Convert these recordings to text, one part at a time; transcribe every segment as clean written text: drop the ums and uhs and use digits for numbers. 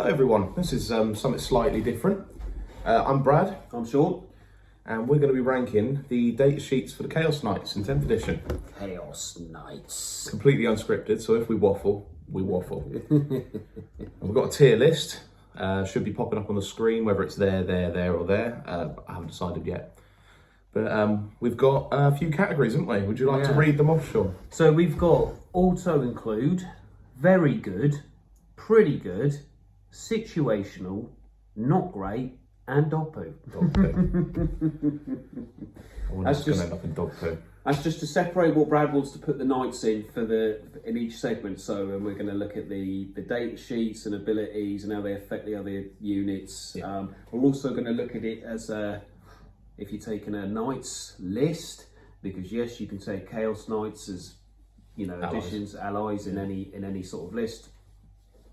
Hi everyone, this is something slightly different. I'm Brad. I'm Shaun. And we're going to be ranking the data sheets for the Chaos Knights in 10th edition. Chaos Knights. Completely unscripted, so if we waffle, we waffle. And we've got a tier list. Should be popping up on the screen, whether it's there, or there. I haven't decided yet. But we've got a few categories, haven't we? Would you like to read them off, Shaun? So we've got auto-include, very good, pretty good, situational, not great, and dog poo. Dog poo. I wonder if it's going to end up in dog poo. That's just to separate what Brad wants to put the knights in in each segment. So we're going to look at the data sheets and abilities and how they affect the other units. Yeah. We're also going to look at it as if you're taking a knights list, because yes, you can take Chaos Knights as additions, allies in any sort of list,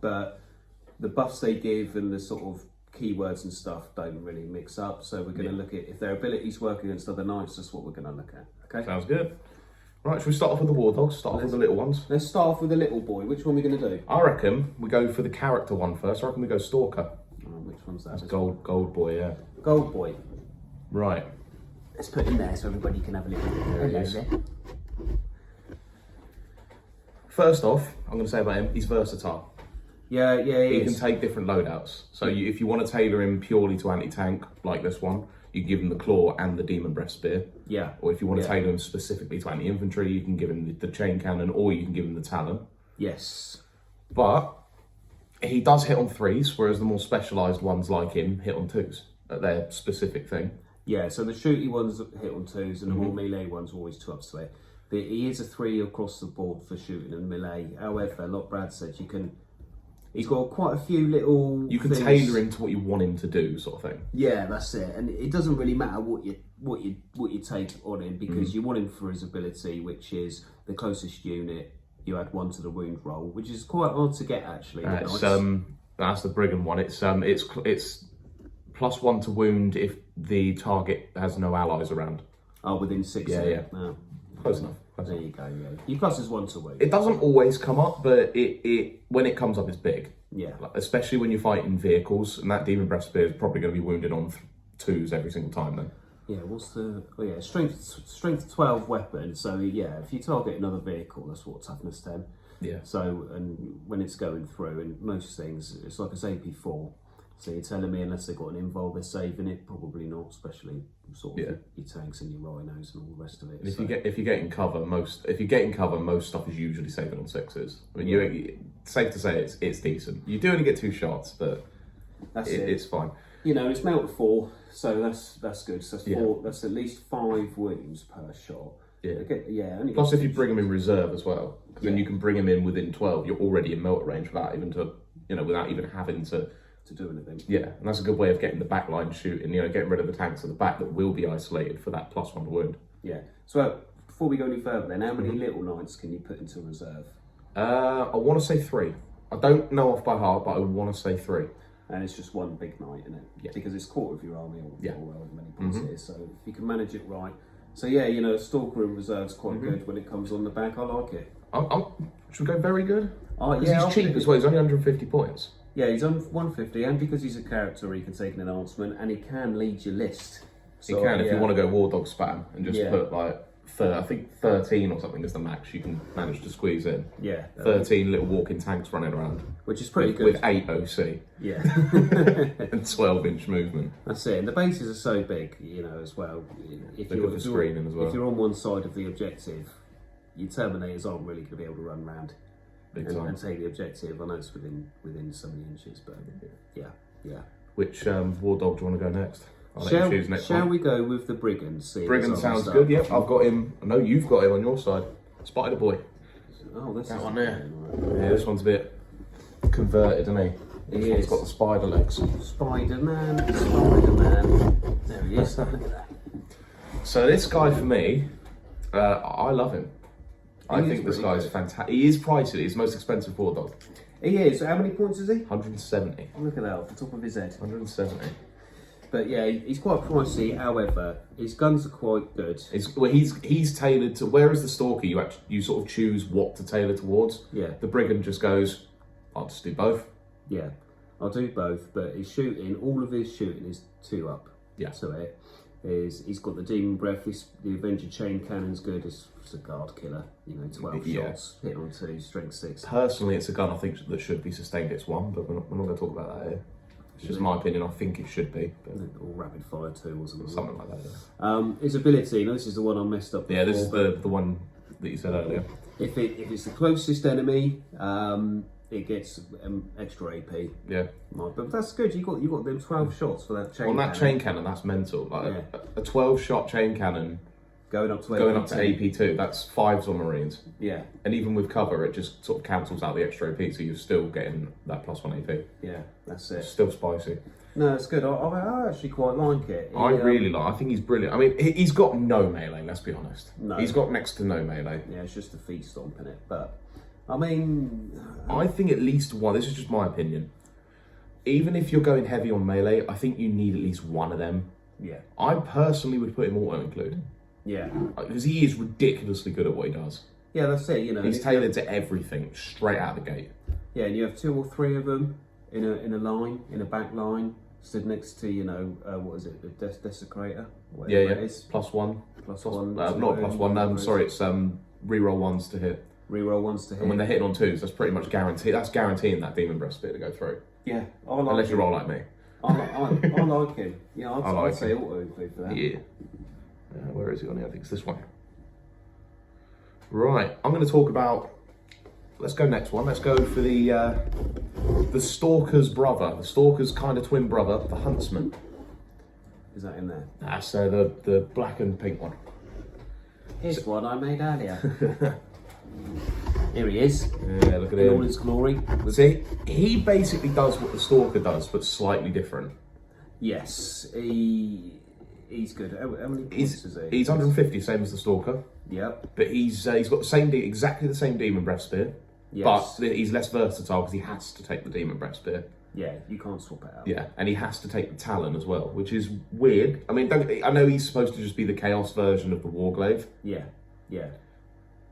but the buffs they give and the sort of keywords and stuff don't really mix up. So we're going to look at if their abilities work against other knights. That's what we're going to look at. Okay. Sounds good. Right, should we start off with the war dogs? Start off with the little ones. Let's start off with the little boy. Which one are we going to do? I reckon we go for the character one first. I reckon we go Stalker. Which one's that? That's gold boy, yeah. Gold boy. Right. Let's put him there so everybody can have a look at him. There he is. First off, I'm going to say about him, he's versatile. Yeah, he can take different loadouts. So if you want to tailor him purely to anti-tank, like this one, you can give him the claw and the demon breath spear. Yeah. Or if you want to tailor him specifically to anti-infantry, you can give him the chain cannon, or you can give him the talon. Yes. But he does hit on 3s, whereas the more specialised ones like him hit on 2s at their specific thing. Yeah, so the shooty ones hit on 2s and the more melee ones always 2-ups to it. He is a 3 across the board for shooting and melee. However, like Brad said, he's got quite a few little You can things. tailor him to what you want him to do, sort of thing. Yeah, that's it. And it doesn't really matter what you take on him, because you want him for his ability, which is the closest unit. You add 1 to the wound roll, which is quite hard to get actually. That's the brigand one. It's +1 to wound if the target has no allies around. Oh, within 6. Yeah. Oh. Close enough. There you go. Yeah, your plus is 1 to wound. It doesn't always come up, but it when it comes up, it's big. Yeah. Especially when you're fighting vehicles, and that demon breath spear is probably going to be wounded on 2s every single time. Then. Yeah. What's the? Oh yeah, strength 12 weapon. So yeah, if you target another vehicle, that's what, toughness 10. Yeah. So and when it's going through, and most things, it's like a AP4. So you're telling me unless they've got an invul, they're saving it? Probably not, especially sort of your tanks and your rhinos and all the rest of it. And if you get in cover, most stuff is usually saving on 6s. I mean, safe to say it's decent. You do only get 2 shots, but it's fine. It's melt 4, so that's good. So that's 4. That's at least 5 wounds per shot. Yeah. Plus, if you bring them in reserve as well, because then you can bring them in within 12. You're already in melt range without even having to do anything. Yeah, and that's a good way of getting the back line shooting, getting rid of the tanks at the back that will be isolated for that +1 wound. Yeah. So before we go any further then, how many little knights can you put into reserve? I want to say 3. I don't know off by heart, but I want to say 3. And it's just one big knight, isn't it? Yeah. Because it's quarter of your army or however many points it is. So if you can manage it right. So yeah, Stalker in reserve's quite good when it comes on the back. I like it. Should we go very good? Yeah, he's cheap as well. He's only 150 points. Yeah, he's on 150, and because he's a character, he can take an enhancement, and he can lead your list. So, he can if you want to go War Dog spam and just put I think 13 or something is the max you can manage to squeeze in. Yeah. 13 little walking tanks running around. Which is pretty good. With 8 OC. Yeah. And 12-inch movement. That's it. And the bases are so big, as well. Look at the screening as well. If you're on one side of the objective, your Terminators aren't really going to be able to run round. And take the objective. I know it's within so many inches, but yeah. Which War Dog do you want to go next? Shall we go with the Brigand? Brigand sounds good. Yep, I've got him. I know you've got him on your side. Spider Boy. Oh, that one there. Yeah, this one's a bit converted, isn't he? This one's got the spider legs. Spider-Man. There he is. Look at that. So this guy for me, I love him. I think this guy is fantastic. He is pricey. He's the most expensive War Dog. He is. How many points is he? 170. Look at that off the top of his head. 170. But yeah, he's quite pricey. However, his guns are quite good. He's tailored to. Whereas the Stalker, you sort of choose what to tailor towards. Yeah. The Brigand just goes, I'll just do both. Yeah. I'll do both, but his shooting, all of his shooting is 2 up. Yeah. To it is he's got the demon breath. The Avenger chain cannon's good. It's a guard killer. 12 shots, hit on 2, strength 6. Personally, it's a gun I think that should be sustained. It's 1, but we're not going to talk about that here. It's just my opinion. I think it should be, but or rapid fire 2 or something like that. Yeah. His ability. This is the one I messed up. Yeah, before, this is the one that you said earlier. If it's the closest enemy, it gets extra AP. Yeah, but that's good. You got them 12 shots for that chain. On that chain cannon, that's mental. Like a 12-shot chain cannon going up to AP2. That's 5s on Marines. Yeah, and even with cover, it just sort of cancels out the extra AP, so you're still getting that +1 AP. Yeah, that's it. It's still spicy. No, it's good. I actually quite like it. I really like. I think he's brilliant. I mean, he's got no melee. Let's be honest. No, he's got next to no melee. Yeah, it's just a feet stomping it. But I mean, I think at least one. This is just my opinion. Even if you're going heavy on melee, I think you need at least one of them. Yeah. I personally would put him auto include. Yeah. Because he is ridiculously good at what he does. Yeah, that's it. He's tailored to everything straight out the gate. Yeah, and you have 2 or 3 of them in a line, in a back line, stood next to what is it, the desecrator? Yeah. It is. +1. +1. Not +1. Sorry, it's reroll 1s to hit. Reroll 1s to hit. And when they're hitting on 2s, that's pretty much guaranteed. That's guaranteeing that demon breast spear to go through. Yeah, unless you roll like me. I like him. Yeah, I'd say auto include for that. Yeah. Where is he on here? I think it's this one. Right, I'm going to talk about. Let's go next one. Let's go for the Stalker's brother, the Stalker's kind of twin brother, the Huntsman. Is that in there? That's the black and pink one. Here's one I made earlier. Here he is. Yeah, look at him. In all his glory. See, he basically does what the Stalker does, but slightly different. Yes, he's good. How many points is he? He's 150, same as the Stalker. Yep. But he's got the same exactly the same demon breath spear. Yes. But he's less versatile because he has to take the demon breath spear. Yeah, you can't swap it out. Yeah, and he has to take the Talon as well, which is weird. I mean, I know he's supposed to just be the Chaos version of the Warglaive. Yeah, yeah.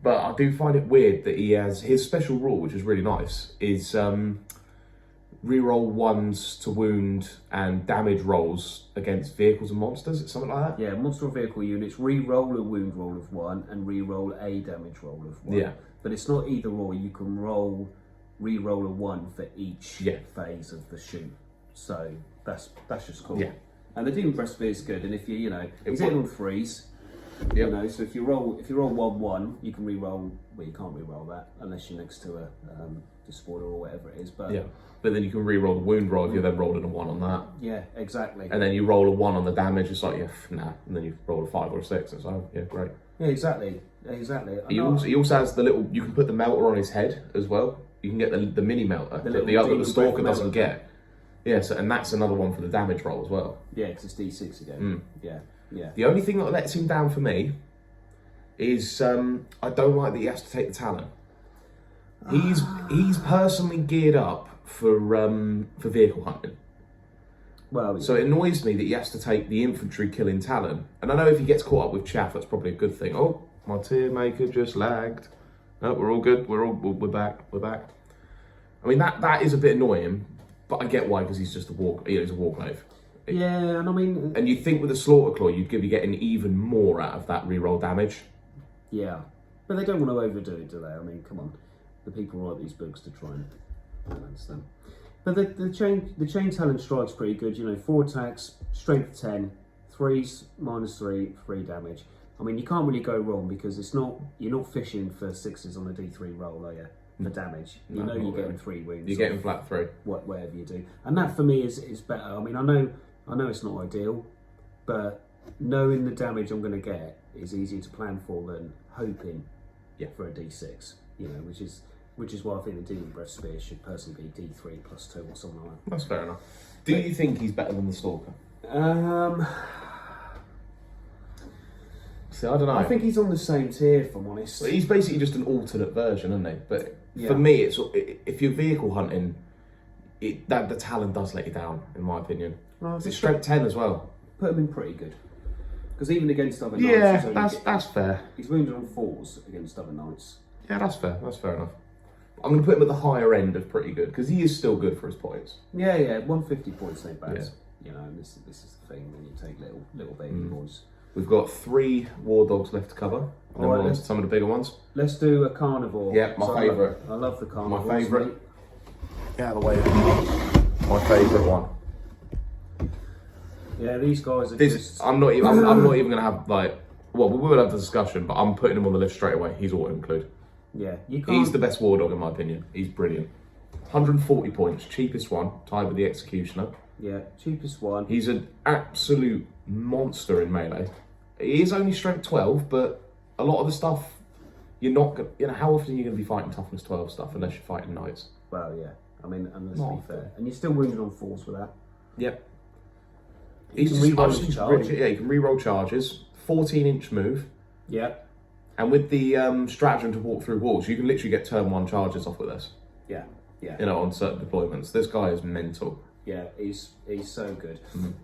But I do find it weird that he has his special rule, which is really nice, is reroll 1s to wound and damage rolls against vehicles and monsters. It's something like that. Yeah, monster or vehicle units reroll a wound roll of 1 and reroll a damage roll of 1. Yeah. But it's not either or. You can reroll a 1 for each phase of the shoot. So that's just cool. Yeah. And the demon breast spear is good. And if he's hitting on 3s. Yep. So if you roll 1-1, you can re-roll. Well, you can't re-roll that unless you're next to a despoiler or whatever it is. But but then you can re-roll the wound roll if you're then rolling a 1 on that. Yeah, exactly. And then you roll a 1 on the damage. It's like nah. And then you roll a 5 or a 6. It's like great. Yeah, exactly. He also has the little. You can put the melter on his head as well. You can get the mini melter that the Stalker doesn't get. Yeah, and that's another one for the damage roll as well. Yeah, because it's D6 again. Yeah. Yeah. The only thing that lets him down for me is I don't like that he has to take the Talon. He's personally geared up for vehicle hunting. Well, so it annoys me that he has to take the infantry killing Talon. And I know if he gets caught up with chaff, that's probably a good thing. Oh, my tier maker just lagged. No, we're all good. We're back. I mean that is a bit annoying, but I get why, because he's just he's a Warglaive. Yeah, and I mean... And you'd think with a Slaughter Claw, you'd be getting even more out of that reroll damage. Yeah. But they don't want to overdo it, do they? I mean, come on. The people write these books to try and balance them. But the chain talent strike's pretty good. 4 attacks, strength 10, 3s, -3, 3 damage. I mean, you can't really go wrong because you're not fishing for 6s on a D3 roll, are you? For damage. You're getting 3 wounds. You're getting flat 3. Whatever you do. And that, for me, is better. I mean, I know it's not ideal, but knowing the damage I'm going to get is easier to plan for than hoping for a D6, which is why I think the Demon Breath Spear should personally be D3 +2 or something like that. That's fair enough. Do you think he's better than the Stalker? See, I don't know. I think he's on the same tier, if I'm honest. Well, he's basically just an alternate version, isn't he? But for me, if you're vehicle hunting, the Talon does let you down, in my opinion. Well, it's strength 10 as well. Put him in pretty good. Because even against other knights... Yeah, that's fair. He's wounded on 4s against other knights. Yeah, that's fair. That's fair enough. I'm going to put him at the higher end of pretty good because he is still good for his points. Yeah, 150 points ain't bad. Yeah. You know, and this is the thing when you take little baby boys. We've got 3 war dogs left to cover. And then we're on to some of the bigger ones. Let's do a carnivore. Yeah, my favourite. I love the carnivores. My favourite. mate. Get out of the way. My favourite one. Yeah, these guys are just... I'm not even going to have like. Well, we will have the discussion, but I'm putting him on the list straight away. He's auto include. Yeah, you can't... He's the best war dog in my opinion. He's brilliant. 140 points, cheapest one, tied with the Executioner. Yeah, cheapest one. He's an absolute monster in melee. He is only strength 12, but a lot of the stuff you're not. You know, how often are you going to be fighting toughness 12 stuff unless you're fighting knights? Well, yeah. I mean, and let's be fair, and you're still wounded on 4s with that. Yep. You can re-roll his charge. Yeah, you can re-roll charges. 14-inch move. Yeah. And with the stratagem to walk through walls, you can literally get turn 1 charges off with this. Yeah. You know, on certain deployments. This guy is mental. Yeah, he's so good.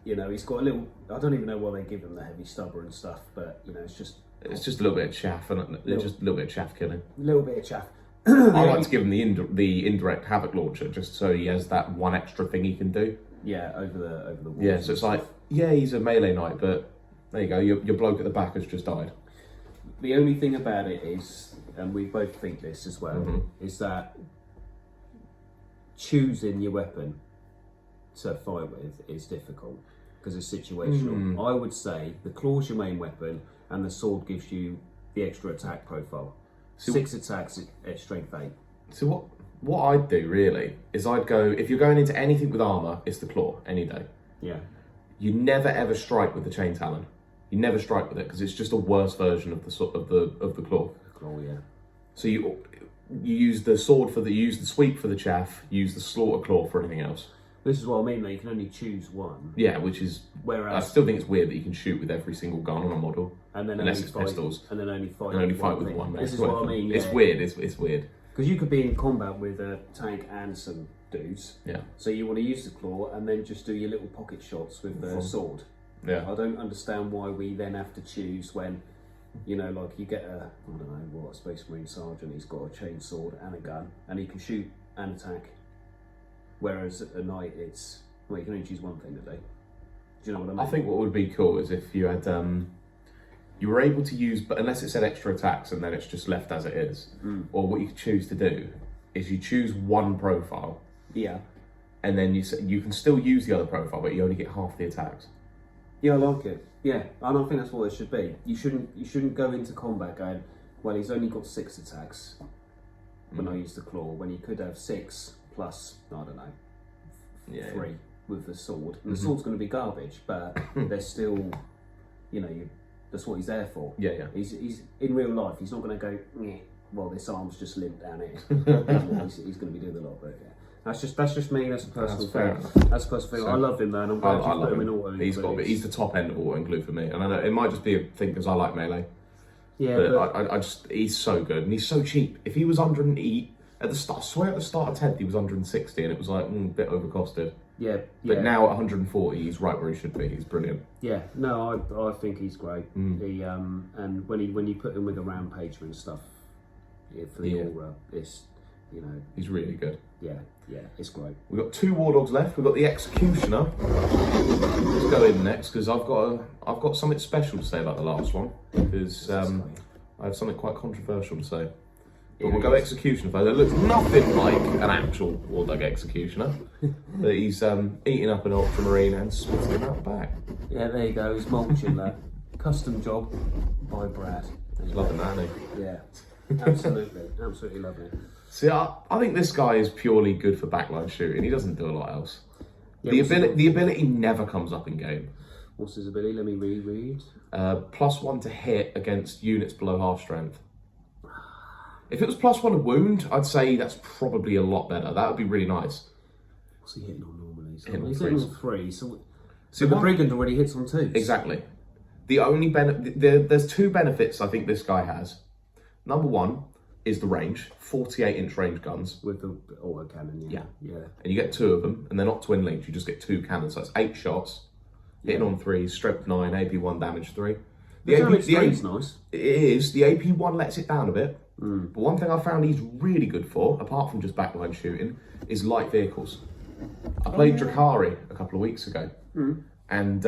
You know, he's got a little. I don't even know why they give him the heavy stubber and stuff, but you know, it's just a little bit of chaff, and just a little bit of chaff killing. a little bit of chaff. I like to give him the indirect havoc launcher just so he has that one extra thing he can do. Yeah, over the walls. Yeah, so it's like, yeah, he's a melee knight, but there you go, your bloke at the back has just died. The only thing about it is, and we both think this as well, is that choosing your weapon to fight with is difficult because it's situational. I would say the claw's your main weapon, and the sword gives you the extra attack profile. 6 attacks at strength 8. So what I'd do really is I'd go, if you're going into anything with armour, it's the claw any day. Yeah. You never ever strike with the chain talon. You never strike with it because it's just a worse version of the claw. Claw, yeah. So you use the sword you use the sweep for the chaff, use the slaughter claw for anything else. This is what I mean, though. You can only choose one. Yeah, which is. Whereas I still think it's weird that you can shoot with every single gun on a model, and then unless only it's fight, pistols, and then only fight. and only fight with one. This is what I mean. Yeah. It's weird. It's weird. Because you could be in combat with a tank and some dudes. Yeah. So you want to use the claw and then just do your little pocket shots with the sword. Yeah. I don't understand why we then have to choose when, you know, like you get a, I don't know what, a Space Marine sergeant. He's got a chain sword and a gun, and he can shoot and attack. Whereas a knight, it's. Well, you can only choose one thing today. Do you know what I mean? I think what would be cool is if you had, you were able to use, but unless it said extra attacks and then it's just left as it is, or what you could choose to do is you choose one profile. Yeah. And then you can still use the other profile, but you only get half the attacks. Yeah, I like it. Yeah, and I think that's what it should be. You shouldn't go into combat going, well, he's only got 6 attacks when I use the claw, when he could have 6 plus, I don't know, 3. With the sword, and the sword's going to be garbage, but they're still, you know, that's what he's there for. Yeah. He's in real life. He's not going to go. Meh, well, this arm's just limp down here. he's going to be doing a lot, but yeah. That's just me. That's a personal thing. That's a personal thing. So, I love him, man. I'm glad you put him in auto. He's the top end of auto include for me, and I know it might just be a thing because I like melee. Yeah, but he's so good and he's so cheap. If he was under an E at the start, I swear at the start of 10th he was 160, and it was like a bit overcosted. Yeah. But now at 140, he's right where he should be. He's brilliant. Yeah, no, I think he's great. He and when you put him with the rampager and stuff, for the aura, it's, you know, he's really good. Yeah, it's great. We've got 2 war dogs left. We've got the Executioner. Let's go in next because I've got something special to say about the last one because I have something quite controversial to say. But we'll go Executioner first. It looks nothing like an actual war dog Executioner. But he's eating up an Ultramarine and spitting him out the back. Yeah, there you go. He's mulching that. Custom job by Brad. He's loving that, isn't he? Yeah, absolutely loving it. See, I think this guy is purely good for backline shooting. He doesn't do a lot else. Yeah, the ability never comes up in game. What's his ability? Let me reread. +1 to hit against units below half strength. If it was +1 to wound, I'd say that's probably a lot better. That would be really nice. What's he hitting on normally? So hitting he's on hitting on 3. So the Brigand already hits on 2. Exactly. The only there's 2 benefits I think this guy has. Number 1 is the range, 48-inch range guns. With the auto cannon, yeah. And you get 2 of them, and they're not twin linked, you just get 2 cannons, so it's 8 shots, hitting on 3, strength 9, AP1 damage 3. The damage 3 is nice. It is. The AP1 lets it down a bit. But one thing I found he's really good for, apart from just backline shooting, is light vehicles. I played Drakari a couple of weeks ago, and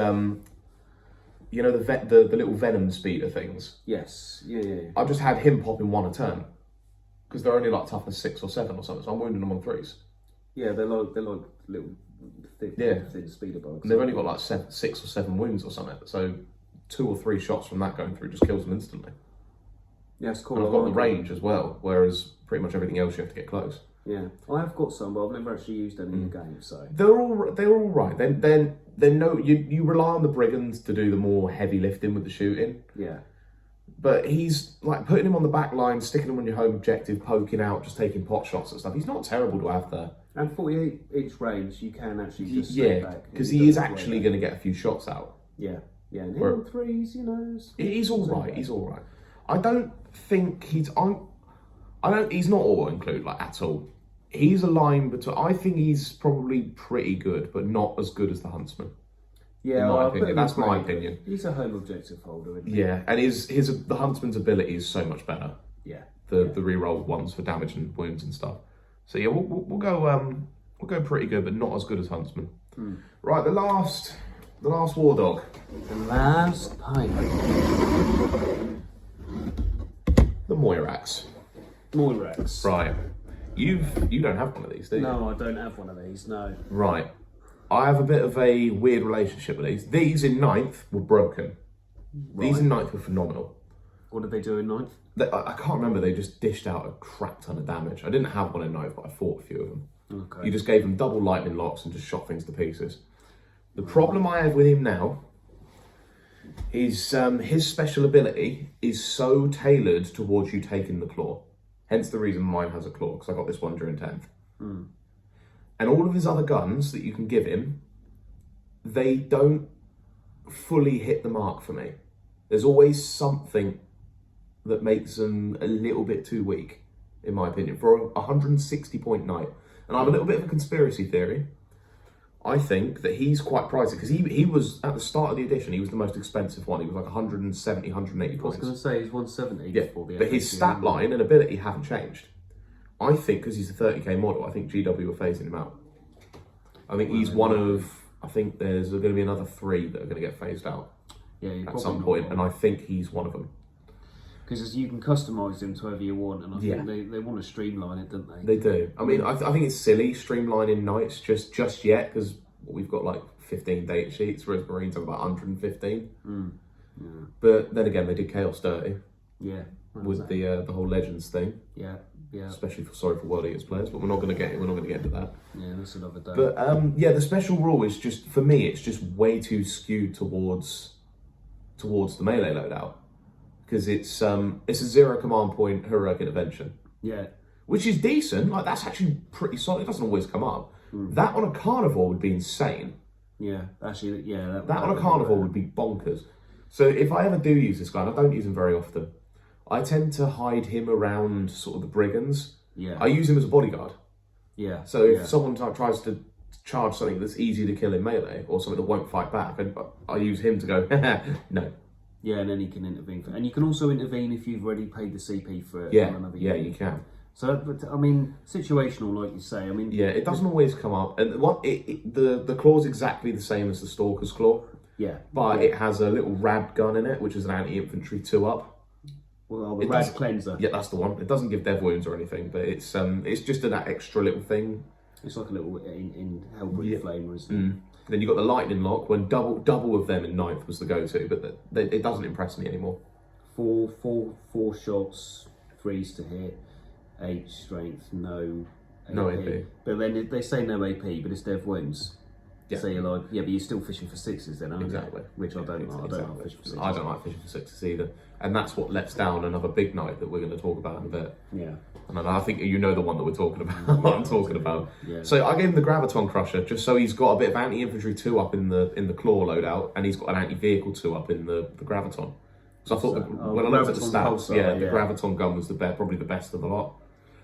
you know the little venom speeder things. Yes, yeah. I just had him popping one a turn because they're only like toughness 6 or 7 or something. So I'm wounding them on 3s. Yeah, they're like little thin speeder bugs. And they've only got like 6 or 7 wounds or something. So 2 or 3 shots from that going through just kills them instantly. Yeah, it's cool. And I've got the range as well, whereas pretty much everything else you have to get close. Yeah, I have got some, but I've never actually used any in the game. So they're all right. Then no, you rely on the brigands to do the more heavy lifting with the shooting. Yeah. But he's like putting him on the back line, sticking him on your home objective, poking out, just taking pot shots and stuff. He's not terrible to have there. And 48-inch range, you can actually just back because he is actually going to get a few shots out. Yeah. And him on 3s, you know. He's all right. He's all right. I don't think he's on. He's not auto include like at all. He's a line between. I think he's probably pretty good, but not as good as the Huntsman. Yeah, in my opinion. That's my opinion. He's a home objective holder, isn't he? Yeah, and the Huntsman's ability is so much better. Yeah. The reroll ones for damage and wounds and stuff. So yeah, we'll go pretty good, but not as good as Huntsman. Right, the last war dog. The last pirate. The Moirax. Moirax. Right. You don't have one of these, do you? No, I don't have one of these, no. Right. I have a bit of a weird relationship with these. These in 9th were broken. Right. These in 9th were phenomenal. What did they do in 9th? I can't remember, they just dished out a crap ton of damage. I didn't have one in 9th, but I fought a few of them. Okay. You just gave them double lightning locks and just shot things to pieces. The problem I have with him now is his special ability is so tailored towards you taking the claw. Hence the reason mine has a claw, because I got this one during 10th. And all of his other guns that you can give him, they don't fully hit the mark for me. There's always something that makes them a little bit too weak, in my opinion, for a 160 point knight. And I have a little bit of a conspiracy theory. I think that he's quite pricey, because he was, at the start of the edition, he was the most expensive one. He was like 170, 180 points. I was going to say, he's 170 before the but his stat line and ability haven't changed. I think, because he's a 30k model, I think GW are phasing him out. I think he's one of, I think there's going to be another 3 that are going to get phased out at some point, and I think he's one of them. Because you can customise him to whoever you want, and I think they want to streamline it, don't they? They do. I mean, I think it's silly streamlining knights just yet, because we've got like 15 data sheets, whereas Marines have about 115. But then again, they did Chaos dirty. Yeah. With the whole Legends thing. Yeah. Especially for World Eaters players, but we're not going to get into that. Yeah, that's another day. But the special rule is just, for me, it's just way too skewed towards the melee loadout. Because it's a 0 command point heroic intervention. Yeah. Which is decent. Like, that's actually pretty solid. It doesn't always come up. That on a carnivore would be insane. Yeah, actually, yeah. That on a carnivore would be bonkers. So if I ever do use this guy, and I don't use him very often, I tend to hide him around sort of the brigands. Yeah. I use him as a bodyguard. Yeah. So if someone tries to charge something that's easy to kill in melee, or something that won't fight back, I use him to go, no. Yeah, and then he can intervene. And you can also intervene if you've already paid the CP for it. Yeah, you can. So, but, I mean, situational, like you say. I mean, yeah, it doesn't always come up. And the claw's exactly the same as the Stalker's Claw. Yeah. But it has a little rad gun in it, which is an anti-infantry 2-up. Well, the rad cleanser. Yeah, that's the one. It doesn't give dev wounds or anything, but it's just an extra little thing. It's like a little in Hellbreed Flamer, isn't it? Then you got the lightning lock, when double of them in 9th was the go-to, but it doesn't impress me anymore. Four shots, 3s to hit, 8 strength, no AP. No AP. But then they say no AP, but it's dev wounds. Yeah. So you're like, but you're still fishing for 6s then, aren't Exactly. you? Which I don't like. I don't like fishing for 6s. I don't like fishing for 6s either. And that's what lets down another big night that we're going to talk about in a bit. Yeah. And I think you know the one that we're talking about. What I'm talking about. Yeah. So I gave him the Graviton Crusher just so he's got a bit of anti-infantry 2-up in the claw loadout, and he's got an anti-vehicle 2-up in the Graviton. So I thought when I looked at the stats, the Graviton gun was probably the best of the lot.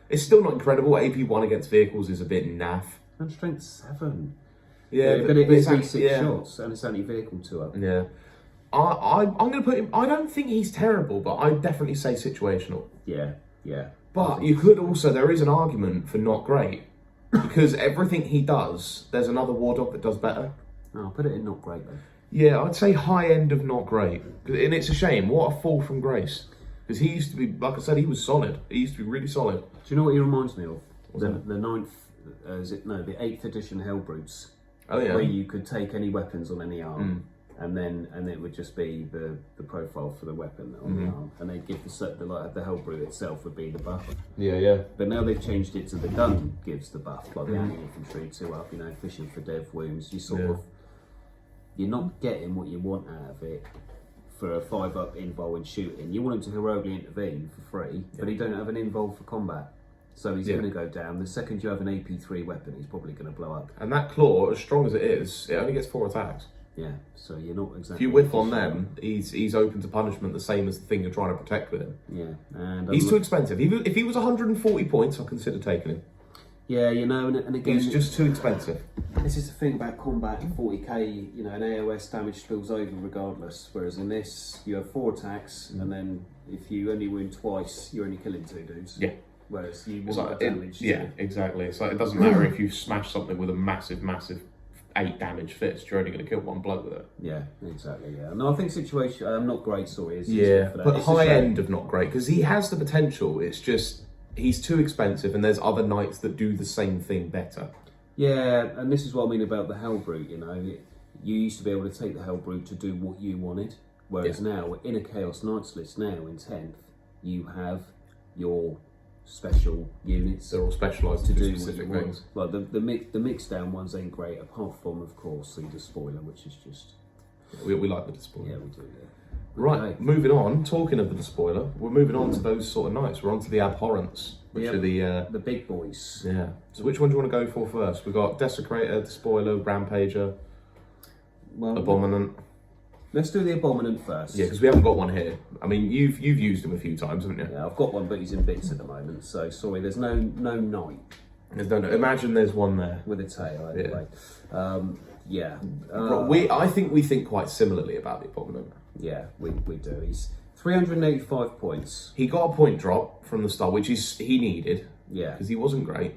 It's still not incredible. AP1 against vehicles is a bit naff. And strength 7. Yeah, but it is 6 shots, and it's only vehicle 2-up. Yeah. I'm going to put him. I don't think he's terrible, but I'd definitely say situational. Yeah. Yeah. But you could also, there is an argument for not great. Because everything he does, there's another war dog that does better. Oh, I'll put it in not great then. Yeah, I'd say high end of not great. And it's a shame. What a fall from grace. Because he used to be, like I said, he was solid. He used to be really solid. Do you know what he reminds me of? What's that? The 8th edition Hellbrutes. Oh, yeah. Where you could take any weapons on any arm. And it would just be the profile for the weapon on the arm, and they'd give the Hellbrute itself would be the buff. Yeah. But now they've changed it to the gun gives the buff, like the anti-infantry 2-up. Fishing for dev wounds. You're not getting what you want out of it for a 5-up invul in shooting. You want him to heroically intervene for free, but he don't have an invul for combat. So he's going to go down. The second you have an AP3 weapon, he's probably going to blow up. And that claw, as strong as it is, it only gets 4 attacks. Yeah, so you're not exactly... If you whiff on them, he's open to punishment the same as the thing you're trying to protect with him. Yeah, and... He's too expensive. If he was 140 points, I'd consider taking him. Yeah, and again... He's just too expensive. This is the thing about combat, 40k, an AOS damage spills over regardless, whereas in this, you have 4 attacks, and then if you only wound twice, you're only killing 2 dudes. Yeah. Whereas you want damage. Yeah, exactly. It's like, it doesn't matter if you smash something with a massive 8 damage fist, you're only going to kill 1 bloke with it. Yeah, exactly, yeah. No, I think situation, not great, sorry. But high end of not great, because he has the potential, it's just, he's too expensive, and there's other knights that do the same thing better. Yeah, and this is what I mean about the Hellbrute, You used to be able to take the Hellbrute to do what you wanted, whereas now, in a Chaos Knights list now, in 10th, you have your special units. They're all specialised to do specific things. Like the mixed down ones ain't great, apart from, of course, the Despoiler, which is just... We like the Despoiler. Yeah, we do, yeah. Right, Okay. moving on, talking of the Despoiler, we're moving on to those sort of knights. We're on to the Abhorrents, which are the big boys. Yeah. So which one do you want to go for first? We've got Desecrator, Despoiler, Rampager, Abhorrent. Let's do the Abhorrent first. Yeah, because we haven't got one here. I mean, you've used him a few times, haven't you? Yeah, I've got one, but he's in bits at the moment. So sorry, there's no knight. There's no. Imagine there's one there With a tail, anyway. Yeah. I think we think quite similarly about the Abhorrent. Yeah, we do. He's 385 points. He got a point drop from the start, which he needed. Yeah. Because he wasn't great.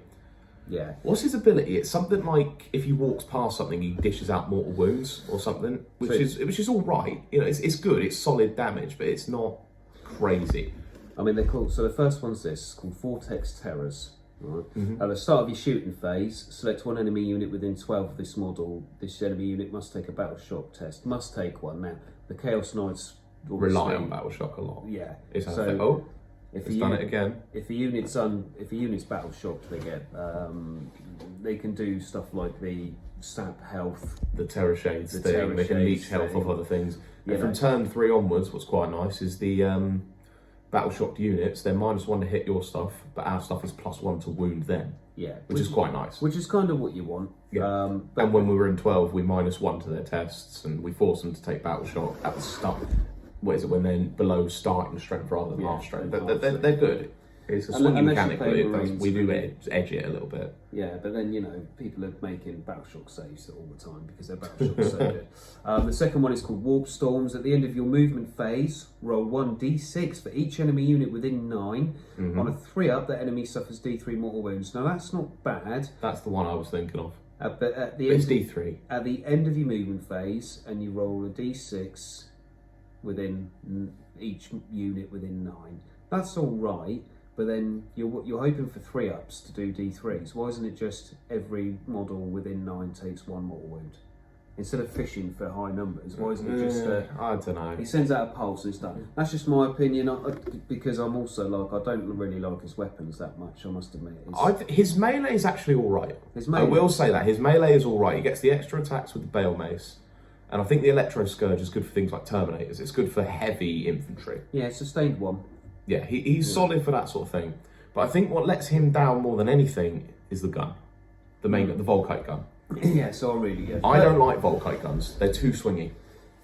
Yeah. What's his ability? It's something like if he walks past something, he dishes out mortal wounds or something, which is all right. It's good. It's solid damage, but it's not crazy. I mean, they're called. So the first one's this, called Vortex Terrors. Right. At the start of your shooting phase, select one enemy unit within 12 of this model. This enemy unit must take a battle shock test. Must take one. Now, the Chaos Knights rely on battle shock a lot. Yeah. It's done it again. If a unit's battle shocked, they can do stuff like the sap health, the Terror Shades thing. They can leech health off other things. And from turn 3 onwards, what's quite nice is the battle shocked units. They're -1 to hit your stuff, but our stuff is +1 to wound them. Yeah, which is quite nice. Which is kind of what you want. Yeah. And when we were in 12, we -1 to their tests, and we forced them to take battle shock at the start. What is it, when they're below starting strength rather than half strength? They're good. It's a swinging mechanic, but we do edge it a little bit. Yeah, but then, people are making battle shock saves all the time because they're battle shock so good. The second one is called Warp Storms. At the end of your movement phase, roll 1d6 for each enemy unit within 9. On a 3-up, that enemy suffers d3 mortal wounds. Now, that's not bad. That's the one I was thinking of. But at the it's D3. At the end of your movement phase, and you roll a d6 within each unit within 9. That's all right, but then you're hoping for 3-ups to do d3s. Why isn't it just every model within 9 takes 1 mortal wound? Instead of fishing for high numbers, why isn't it just... I don't know. He sends out a pulse and it's done. That's just my opinion, because I'm also I don't really like his weapons that much, I must admit. His melee is actually all right. I will say that. His melee is all right. He gets the extra attacks with the Bale Mace. And I think the Electro Scourge is good for things like Terminators. It's good for heavy infantry. Yeah, sustained one. Yeah, he's solid for that sort of thing. But I think what lets him down more than anything is the gun. The Volkite gun. Yeah, so really, I don't like Volkite guns. They're too swingy.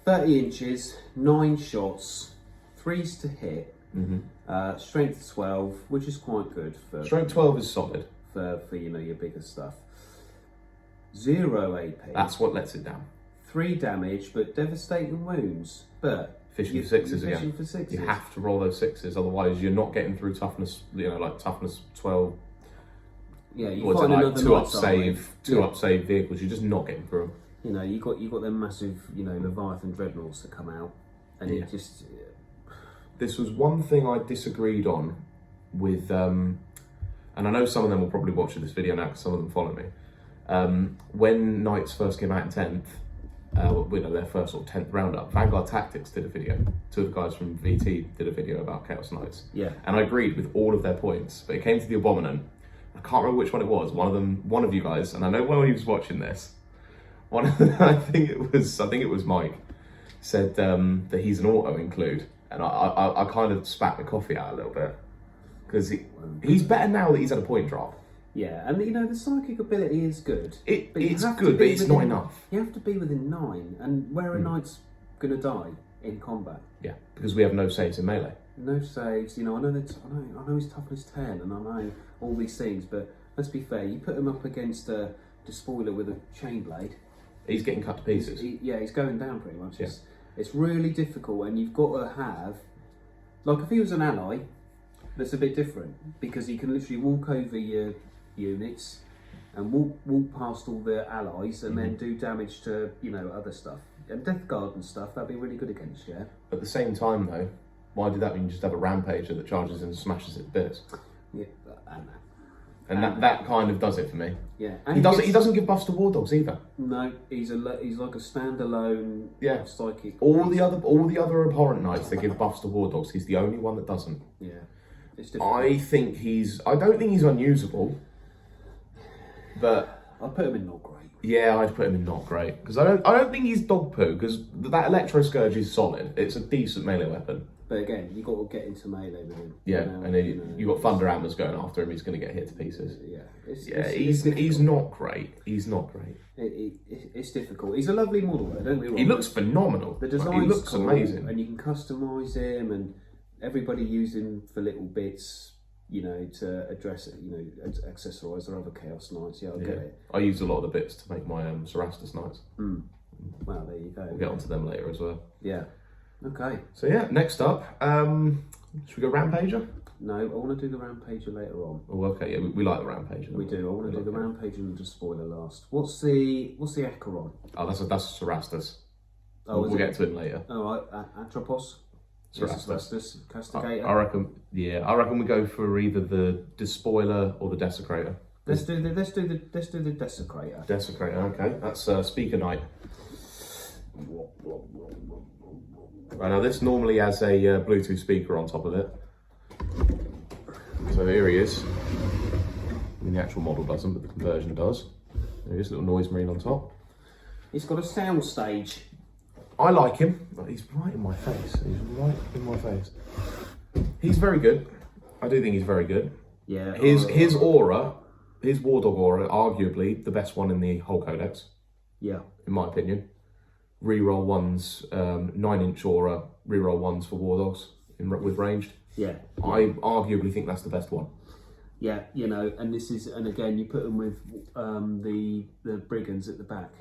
30 inches, 9 shots, 3s to hit, strength 12, which is quite good for... Strength 12 is solid. For your bigger stuff. 0 AP. That's what lets it down. 3 damage, but devastating wounds. But fishing for sixes You're again. fishing for sixes. You have to roll those sixes, otherwise you're not getting through toughness. Like toughness 12. Yeah, you What's find it like? another Two night up save, two up save vehicles. You're just not getting through them. You got them massive, Leviathan dreadnoughts that come out, and it just. This was one thing I disagreed on with, and I know some of them will probably watch this video now because some of them follow me. When Knights first came out in 10th, their first sort of 10th roundup, Vanguard Tactics did a video. Two of the guys from VT did a video about Chaos Knights. Yeah. And I agreed with all of their points, but it came to the Abhorrent. I can't remember which one it was. One of you guys, and I know when he was watching this, I think it was Mike, said that he's an auto include, and I kind of spat the coffee out a little bit because he's better now that he's had a point drop. Yeah, and the psychic ability is good. It's good, but it's not enough. You have to be within 9, and where a knight's gonna die in combat. Yeah, because we have no saves in melee. No saves. I know he's toughness 10, and I know all these things, but let's be fair. You put him up against a despoiler with a chain blade. He's getting cut to pieces. He's going down pretty much. Yeah. It's really difficult, and you've got to have, like, if he was an ally, that's a bit different because he can literally walk over your units and walk past all the allies and then do damage to other stuff and Death Guard and stuff. That'd be really good against you. At the same time, though, why did that mean you just have a rampager that charges and smashes it to bits? Yeah, I know. And that kind of does it for me. Yeah, and he doesn't give buffs to war dogs either. No, he's like a standalone. Yeah, psychic. All the other Abhorrent Knights that give buffs to war dogs, he's the only one that doesn't. Yeah, it's difficult. I don't think he's unusable, but I'd put him in not great. Yeah, I'd put him in not great because I don't think he's dog poo because that Electro Scourge is solid. It's a decent melee weapon. But again, you got to get into melee with him. Yeah, and then you got Thunder Hammers going after him. He's going to get hit to pieces. Yeah, he's not great. He's not great. It's difficult. He's a lovely model, though, don't we? He looks phenomenal. The design looks cool, amazing, and you can customise him, and everybody use him for little bits. To address it, accessorise their other Chaos Knights. Yeah, I get it. I use a lot of the bits to make my Cerastus Knights. Wow, there you go. We'll get onto them later as well. Yeah. Okay. So yeah, next up, should we go Rampager? No, I want to do the Rampager later on. Oh, okay. Yeah, we like the Rampager. We do. I want to do the Rampager and the Despoiler last. What's the Acheron? Oh, that's Cerastus. Oh, we'll get to him later. All right, Atropos. Cerastus, Castigator. I reckon we go for either the Despoiler or the Desecrator. Let's do the Desecrator. Desecrator, okay. That's Speaker Knight. Right, now this normally has a Bluetooth speaker on top of it. So here he is. I mean, the actual model doesn't, but the conversion does. There he is, little noise marine on top. He's got a sound stage. I like him. He's right in my face. He's very good. I do think he's very good. Yeah. His aura, his War Dog aura, arguably the best one in the whole codex. Yeah. In my opinion. Reroll ones, 9-inch aura, reroll ones for War Dogs with ranged. Yeah. I arguably think that's the best one. Yeah, and again, you put them with the brigands at the back.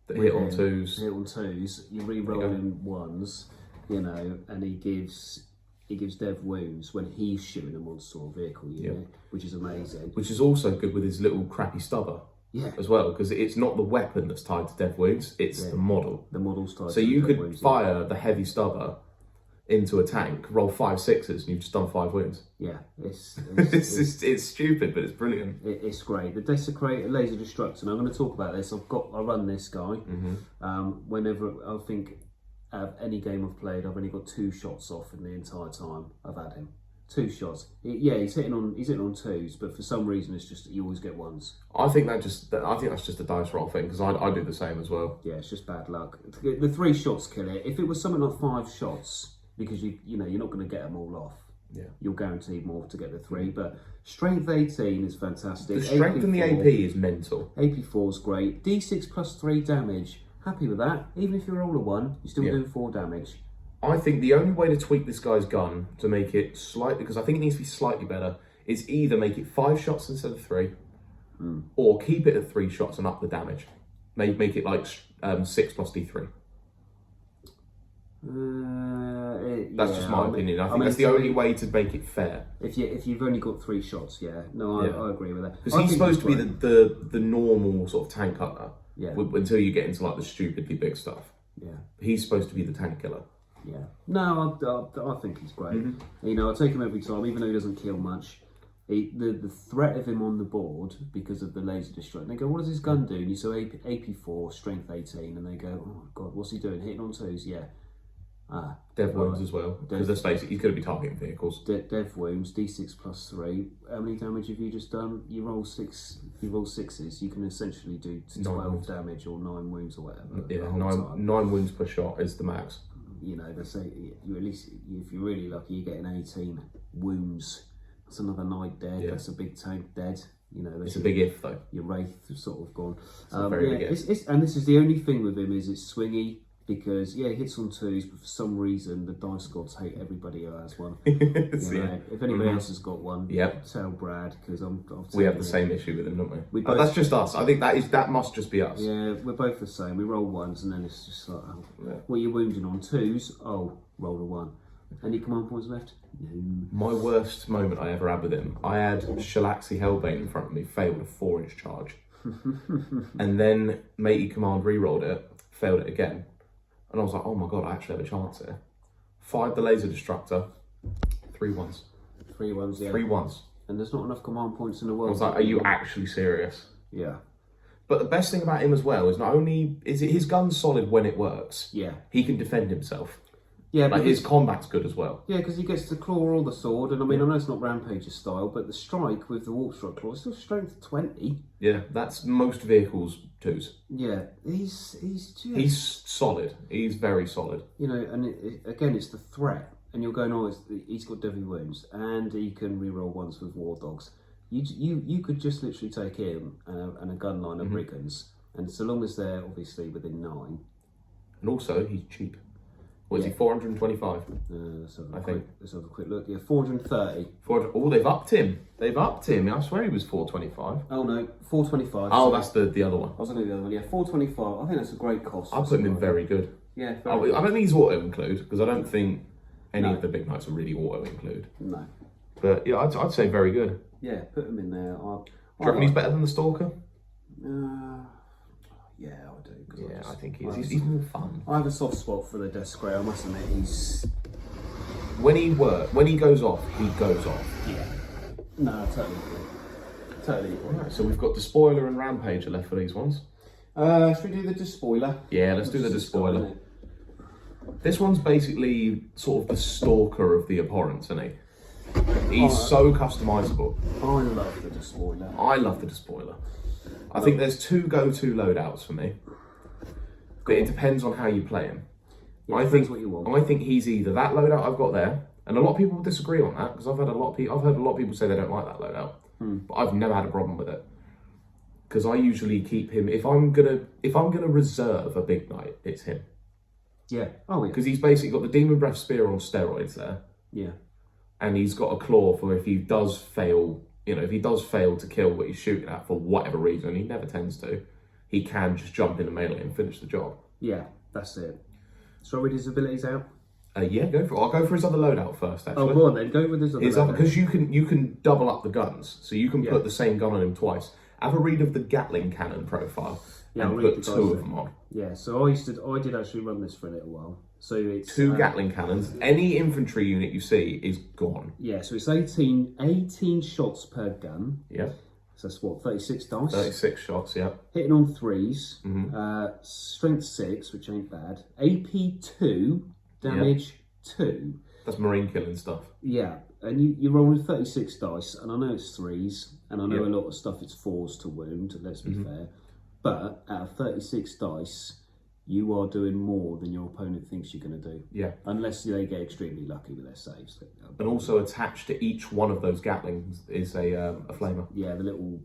That hit on twos. You re-roll in ones, and he gives Dev wounds when he's shooting a monster or vehicle unit, which is amazing. Which is also good with his little crappy stubber. Yeah. As well, because it's not the weapon that's tied to Dev wounds, it's the model. The model's tied so to you Dev could wounds, fire the heavy stubber into a tank, roll 5 6s, and you've just done 5 wounds. Yeah, it's stupid, but it's brilliant. It's great. The Desecrator Laser Destructor, and I'm going to talk about this. I run this guy. Whenever I think any game I've played, I've only got 2 shots off in the entire time I've had him. 2 shots. He's hitting on 2s, but for some reason it's just you always get 1s. I think that's just a dice roll thing because I do the same as well. Yeah, it's just bad luck. The 3 shots kill it. If it was something like 5 shots, because you're not going to get them all off. Yeah, you're guaranteed more to get the 3. But strength 18 is fantastic. The strength and the AP is mental. AP4 is great. D6 plus 3 damage. Happy with that. Even if you roll a 1, you're still doing 4 damage. I think the only way to tweak this guy's gun to make it slightly, because I think it needs to be slightly better, is either make it 5 shots instead of 3, or keep it at 3 shots and up the damage. Make it like 6 plus D3. That's just my opinion. I think that's the only way to make it fair. If you've only got 3 shots, I agree with that. Because he's supposed to be the normal sort of tank hunter. Yeah. Until you get into like the stupidly big stuff. Yeah. He's supposed to be the tank killer. Yeah. No, I think he's great. I take him every time, even though he doesn't kill much. The threat of him on the board because of the laser destroyer. They go, what does his gun do? And you say AP4, strength 18, and they go, oh god, what's he doing? Hitting on 2s? Yeah. Dev wounds as well. Because let's face it, he's going to be targeting vehicles. Dev wounds, D6 plus 3. How many damage have you just done? You roll 6. You roll 6s. You can essentially do 12 damage or 9 wounds or whatever. Yeah, 9 wounds per shot is the max. They say you at least, if you're really lucky, you're getting 18 wounds. That's another knight dead. Yeah. That's a big tank dead. It's a big if though. Your wraith is sort of gone. Very big if. And this is the only thing with him is it's swingy. Because he hits on 2s, but for some reason the dice gods hate everybody who has one. If anybody else has got one, tell Brad because we have the same issue with him, don't we? That's just us. I think that must just be us. Yeah, we're both the same. We roll 1s and then it's just like, what are you wounding on 2s? Oh, roll a 1. Any command points left? No. My worst moment I ever had with him, I had Shalaxi Hellbane in front of me, failed a 4-inch charge, and then Matey Command re-rolled it, failed it again. And I was like, oh my god, I actually have a chance here. Fired the laser destructor, 3 1s. 3 1s, yeah. 3 1s. And there's not enough command points in the world. I was like, are you actually serious? Yeah. But the best thing about him as well is not only is his gun's solid when it works. Yeah. He can defend himself. Yeah, like his combat's good as well. Yeah, because he gets the claw or the sword, and I mean, I know it's not Rampage's style, but the strike with the warp strike claw is still strength 20. Yeah, that's most vehicles 2s. Yeah, he's solid. He's very solid. And again, it's the threat, and you're going, oh, he's got deadly wounds, and he can reroll 1s with war dogs. You could just literally take him and a gun line of brigands, and so long as they're obviously within 9. And also, he's cheap. What is he, 425? Let's have a quick look. Yeah, 430. Oh, they've upped him. I swear he was 425. Oh no, 425. Oh, that's the other one. I was looking at the other one. Yeah, 425. I think that's a great cost. I'd put him in very good. Yeah. I don't think he's auto include because I don't think any of the big knights are really auto include. No. But yeah, I'd say very good. Yeah, put him in there. Do you reckon he's better than the Stalker? Yeah, I do. Yeah, I think he is. He's more fun. I have a soft spot for the Death Grey, I must admit. When he goes off, he goes off. Yeah. No, totally agree. Right, so we've got Despoiler and Rampager left for these ones. Should we do the Despoiler? Yeah, let's do the Despoiler. This one's basically sort of the Stalker of the Abhorrent, isn't he? He's so customizable. I love the Despoiler. I love the Despoiler. I think there's 2 go-to loadouts for me, but it depends on how you play him. Yeah, I think what you want. I think he's either that loadout I've got there, and a lot of people disagree on that because I've heard a lot of people say they don't like that loadout, but I've never had a problem with it because I usually keep him if I'm gonna reserve a big knight, it's him. Yeah. Oh yeah. Because he's basically got the Demon Breath Spear on steroids there. Yeah. And he's got a claw for if he does fail. If he does fail to kill what he's shooting at for whatever reason, he never tends to, he can just jump in the melee and finish the job. Yeah, that's it. So read his abilities out? Yeah, go for it. I'll go for his other loadout first, actually. Oh, go on then. Go with his other loadout. Because you can double up the guns. So you can put the same gun on him twice. Have a read of the Gatling cannon profile and put 2 of them on. Yeah, so I did actually run this for a little while. So it's 2 Gatling cannons. Any infantry unit you see is gone. Yeah, so it's 18 shots per gun. Yeah. So that's what, 36 dice? 36 shots, yeah. Hitting on 3s. Strength 6, which ain't bad. AP 2, damage 2. That's marine killing stuff. Yeah, and you're rolling 36 dice, and I know it's 3s, and I know a lot of stuff it's 4s to wound, let's be fair. But out of 36 dice, you are doing more than your opponent thinks you're going to do. Yeah. Unless they get extremely lucky with their saves. And also attached to each one of those Gatlings is a flamer. Yeah, the little...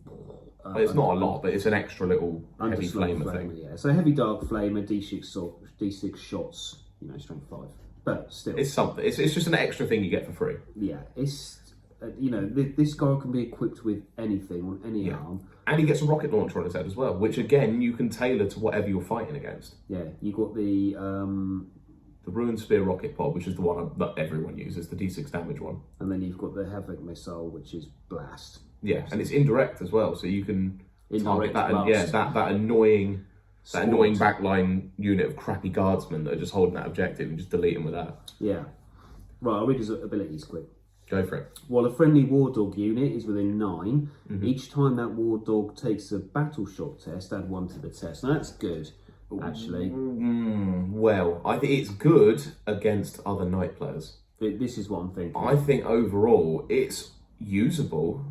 it's not a lot, but it's an extra little heavy flamer thing. Yeah, so heavy dark flamer, D6 shots, strength 5. But still... It's something. It's just an extra thing you get for free. Yeah, it's... this guy can be equipped with anything on any arm. And he gets a rocket launcher on his head as well, which again, you can tailor to whatever you're fighting against. Yeah, you got the the Ruined Spear rocket pod, which is the one that everyone uses, the D6 damage one. And then you've got the Havoc missile, which is blast. Yeah, and it's indirect as well, so you can target that. Blast. That annoying backline unit of crappy guardsmen that are just holding that objective and just delete them with that. Yeah. Right, I'll read his abilities quick. Go for it. While a friendly war dog unit is within 9, each time that war dog takes a battle shock test, add 1 to the test. Now that's good, actually. Well, I think it's good against other knight players. This is what I'm thinking. I think overall it's usable,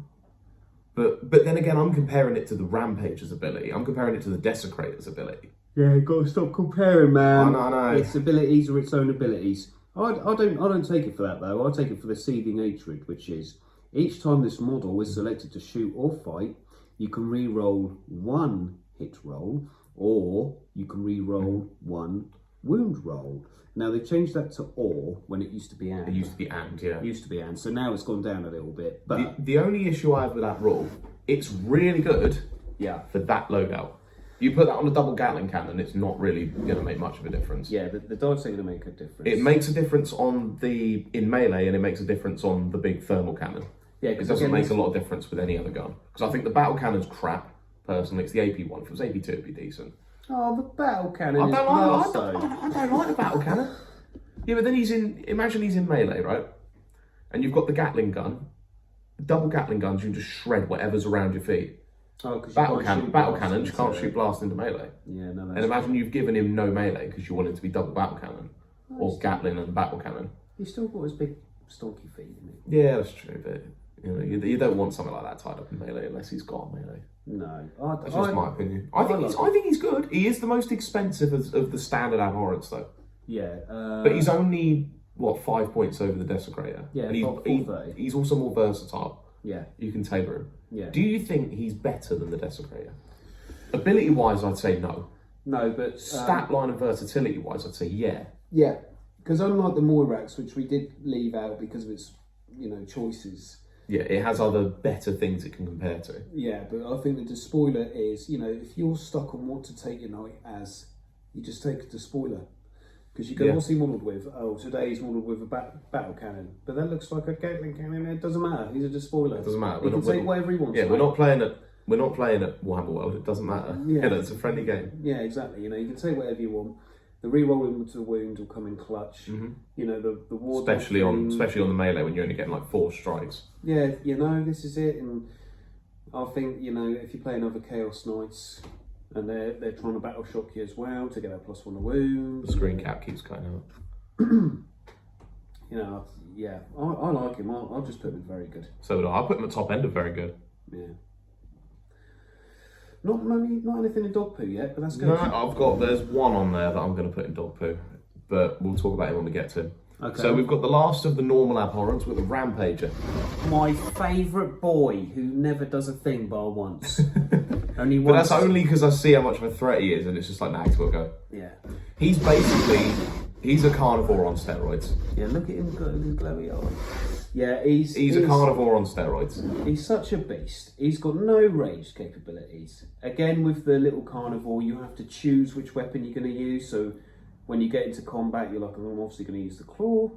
but then again, I'm comparing it to the Rampager's ability. I'm comparing it to the Desecrator's ability. Yeah, you've got to stop comparing, man. I know. Its abilities are its own abilities. I don't take it for that though. I take it for the Seething Hatred, which is each time this model is selected to shoot or fight, you can re-roll 1 hit roll, or you can re-roll 1 wound roll. Now they've changed that to or when it used to be and. It used to be and, yeah. It used to be and, so now it's gone down a little bit. But the only issue I have with that rule, it's really good for that loadout. You put that on a double Gatling cannon, it's not really going to make much of a difference. Yeah, the dice are going to make a difference. It makes a difference in melee, and it makes a difference on the big thermal cannon. Yeah, it doesn't make a lot of difference with any other gun. Because I think the battle cannon's crap, personally. It's the AP one. If it was AP2, it'd be decent. Oh, the battle cannon I don't like the battle cannon. Yeah, but then imagine he's in melee, right? And you've got the Gatling gun. Double Gatling guns, you can just shred whatever's around your feet. Oh, because battle cannons, you can't shoot blast into melee. Yeah, no, and imagine you've given him no melee because you want him to be double battle cannon, or Gatling and battle cannon. He's still got his big stonky feet, isn't he? Yeah, that's true, but you don't want something like that tied up in melee unless he's got melee. No, that's just my opinion. I think he's good. He is the most expensive of the standard Abhorrents, though. Yeah, but he's only 5 points over the Desecrator. Yeah, and he's also more versatile. Yeah, you can tailor him. Yeah. Do you think he's better than the Desecrator? Ability-wise, I'd say no. No, but stat line and versatility-wise, I'd say yeah. Yeah, because unlike the Moirax, which we did leave out because of its, choices. Yeah, it has other better things it can compare to. Yeah, but I think the Despoiler is, if you're stuck on what to take your knight as, you just take a Despoiler. Because you can also modelled with, today he's modelled with a battle cannon, but that looks like a Gatling cannon. It doesn't matter. He's a Despoiler. It doesn't matter. He can take whatever he wants. Yeah, we're not playing at Warhammer World. It doesn't matter. Yeah, it's a friendly game. Yeah, exactly. You can take whatever you want. The re-rolling to the wound will come in clutch. Mm-hmm. The war especially on the melee when you're only getting 4 strikes. Yeah, this is it. And I think if you're playing other Chaos Knights. And they're trying to battle shock you as well to get that +1 to wound. The screen cap keeps cutting out. I like him. I'll just put him as very good. So do I. I'll put him at top end of very good. Yeah. Not anything in dog poo yet, but that's good. No, there's one on there that I'm going to put in dog poo, but we'll talk about it when we get to him. Okay. So we've got the last of the normal Abhorrents with the Rampager. My favourite boy who never does a thing bar once. Only once. But that's only because I see how much of a threat he is, and it's just like, nah, we'll go. Yeah. He's a carnivore on steroids. Yeah, look at him got his glowy eyes. Yeah, he's a carnivore on steroids. He's such a beast. He's got no ranged capabilities. Again, with the little carnivore, you have to choose which weapon you're going to use. So when you get into combat, you're like, I'm obviously going to use the claw,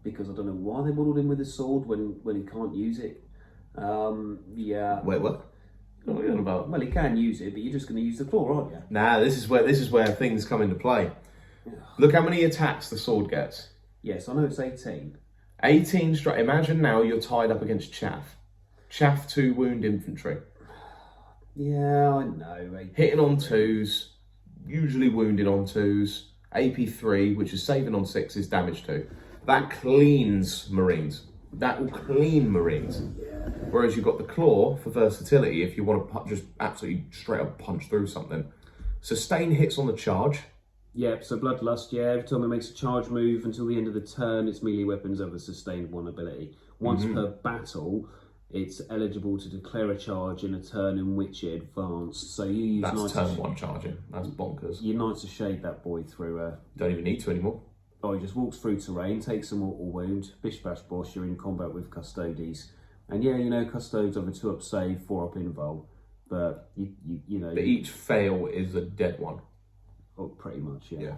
because I don't know why they modelled him with a sword when he can't use it. Yeah. Wait, what? What are you on about? Well, he can use it, but you're just going to use the claw, aren't you? Nah, this is where things come into play. Look how many attacks the sword gets. Yes, I know it's 18. 18 strike. Imagine now you're tied up against Chaff. Chaff 2 wound infantry. Yeah, I know. Hitting on 2s, usually wounded on 2s. AP 3, which is saving on 6s, damage 2. That cleans Marines. That will clean Marines. Yeah. Whereas you've got the claw for versatility if you want to just absolutely straight up punch through something. Sustain hits on the charge. Yep, so Bloodlust, every time it makes a charge move until the end of the turn, its melee weapons have a sustained 1 ability. Once per battle, it's eligible to declare a charge in a turn in which it advanced. So you use That's turn 1 charging. That's bonkers. You Knights of Shade that boy through. Don't even need to anymore. Oh, he just walks through terrain, takes a mortal wound, bish bash bosh, you're in combat with Custodes. And yeah, Custodes have a 2-up save, 4-up invul. But, you know... But each fail is a dead one. Oh, pretty much, yeah.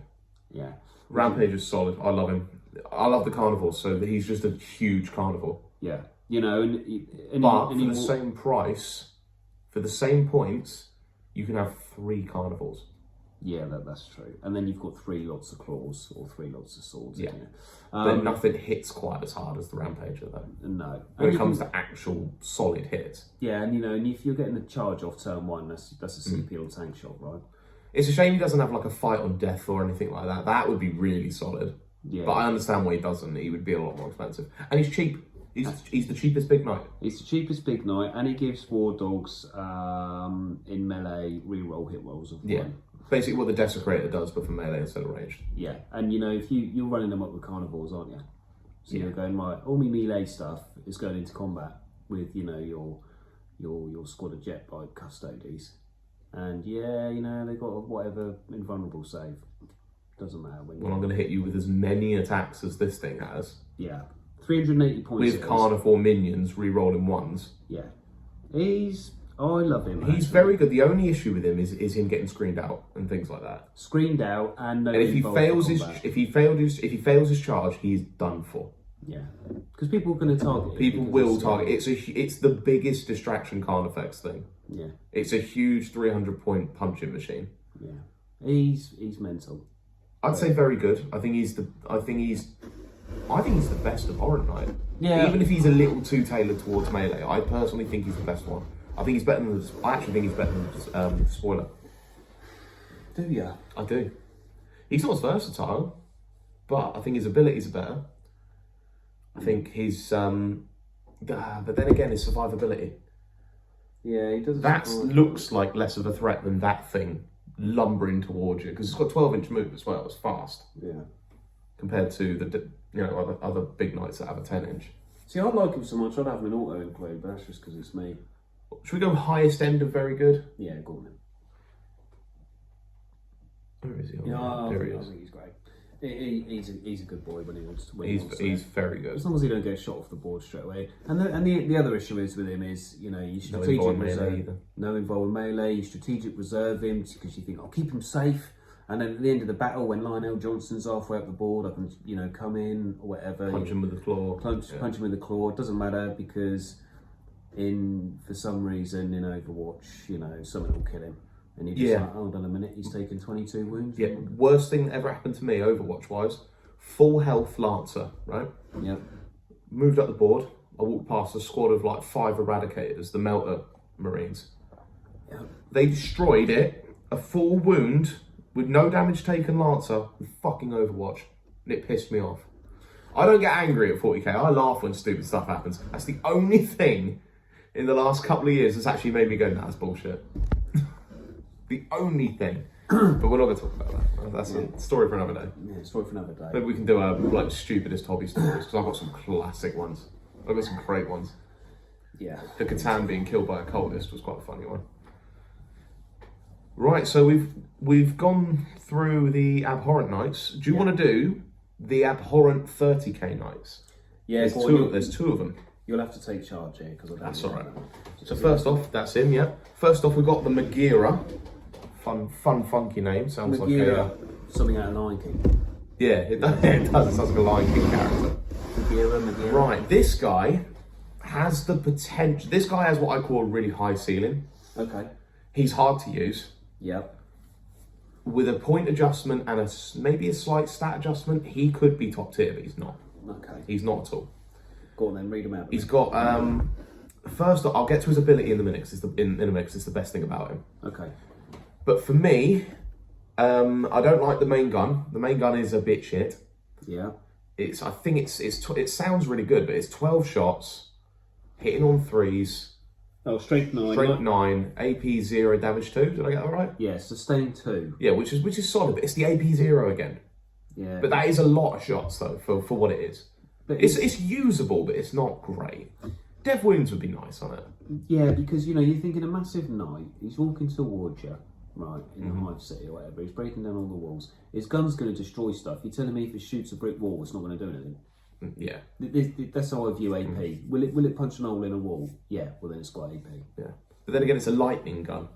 Yeah. Rampage is solid. I love him. I love the carnivores, so he's just a huge carnivore. Yeah. You know, but for the same price, for the same points, you can have 3 carnivores. Yeah, that's true. And then you've got 3 lots of claws or 3 lots of swords. Yeah. But nothing hits quite as hard as the Rampager, though. No. When it comes to actual solid hits. Yeah, and you know, and if you're getting a charge off turn 1, that's a CP or tank shot, right? It's a shame he doesn't have like a fight on death or anything like that. That would be really solid. Yeah. But I understand why he doesn't. He would be a lot more expensive. And he's cheap. He's the cheapest big knight. He's the cheapest big knight, and he gives war dogs in melee reroll hit rolls of 1. Yeah. Basically what the Desecrator does, but for melee instead of ranged. Yeah, and you know, if you're running them up with carnivores, aren't you? So you're going, right, all my melee stuff is going into combat with, you know, your squad of jet bike custodies. And yeah, you know, they've got whatever invulnerable save. Doesn't matter when. Well, I'm going to hit you with as many attacks as this thing has. Yeah. 380 points. With carnivore minions re-rolling 1s. Yeah. I love him. He's very good. The only issue with him is him getting screened out and things like that. Screened out and no. And if he fails his charge, he's done for. Yeah, because people are going to target. People will target. It's the biggest distraction card effects thing. Yeah. It's a huge 300-point punching machine. Yeah. He's mental. I'd say very good. I think he's the best Abhorrent Knight. Yeah. Even if he's a little too tailored towards melee, I personally think he's the best one. I think he's better than. I actually think he's better than Spoiler. Do you? I do. He's not as versatile, but I think his abilities are better. I think his, but then again, his survivability. Yeah, he does. That looks like less of a threat than that thing lumbering towards you because it's got 12-inch move as well. It's fast. Yeah. Compared to the other big knights that have a 10-inch. See, I like him so much. I'd have him in auto include, but that's just because it's me. Should we go highest end of very good? Yeah, go on then. Where is he? Yeah, there he I is. think he's great. He's a good boy when he wants to win. He's very good. As long as he don't get shot off the board straight away. And the other issue is with him is, you know, you strategic reserve. No involved melee. You strategic reserve him because you think, I'll keep him safe. And then at the end of the battle, when Lionel Johnson's halfway up the board, I can, you know, come in or whatever. Punch him with the claw. Punch him with the claw. It doesn't matter because for some reason in Overwatch, you know, someone will kill him. And you're just like, hold on a minute, he's taken 22 wounds. Yeah, worst thing that ever happened to me, Overwatch-wise, full health Lancer, right? Yeah. Moved up the board, I walked past a squad of like 5 Eradicators, the Melter Marines. Yeah. They destroyed it, a full wound, with no damage taken Lancer, with fucking Overwatch. And it pissed me off. I don't get angry at 40k, I laugh when stupid stuff happens. That's the only thing in the last couple of years that's actually made me go, nah, that's bullshit. The only thing. But we're not going to talk about that. That's a story for another day. Yeah, story for another day. Maybe we can do like stupidest hobby stories, because I've got some classic ones. I've got some great ones. Yeah. The Catan being killed by a cultist was quite a funny one. Right, so we've gone through the Abhorrent Knights. Do you want to do the Abhorrent 30k Knights? Yeah, there's two of them. You'll have to take charge here because I don't. That's all right. So first off, that's him. Yeah. First off, we've got the Magira. Fun, funky name. Sounds Magira, like something out of Lion King. Yeah, it does. It sounds like a Lion King character. Magira. Right. This guy has the potential. This guy has what I call a really high ceiling. Okay. He's hard to use. Yep. With a point adjustment and maybe a slight stat adjustment, he could be top tier, but he's not. Okay. He's not at all. Go on then, read him out. He's got, first off, I'll get to his ability in a minute, because in a minute, 'cause it's the best thing about him. Okay. But for me, I don't like the main gun. The main gun is a bit shit. Yeah. It sounds really good, but it's 12 shots, hitting on 3s. Oh, strength 9. Strength 9, AP 0, damage 2. Did I get that right? Yeah, sustain 2. Yeah, which is solid, but it's the AP 0 again. Yeah. But that is a lot of shots, though, for what it is. But it's usable, but it's not great. Dev Wounds would be nice on it. Yeah, because, you know, you're thinking a massive knight, he's walking towards you, right, in the Hive City or whatever, he's breaking down all the walls. His gun's going to destroy stuff. You're telling me if it shoots a brick wall, it's not going to do anything? Yeah. That's how I view AP. Will it punch an hole in a wall? Yeah, well then it's got AP. Yeah. But then again, it's a lightning gun.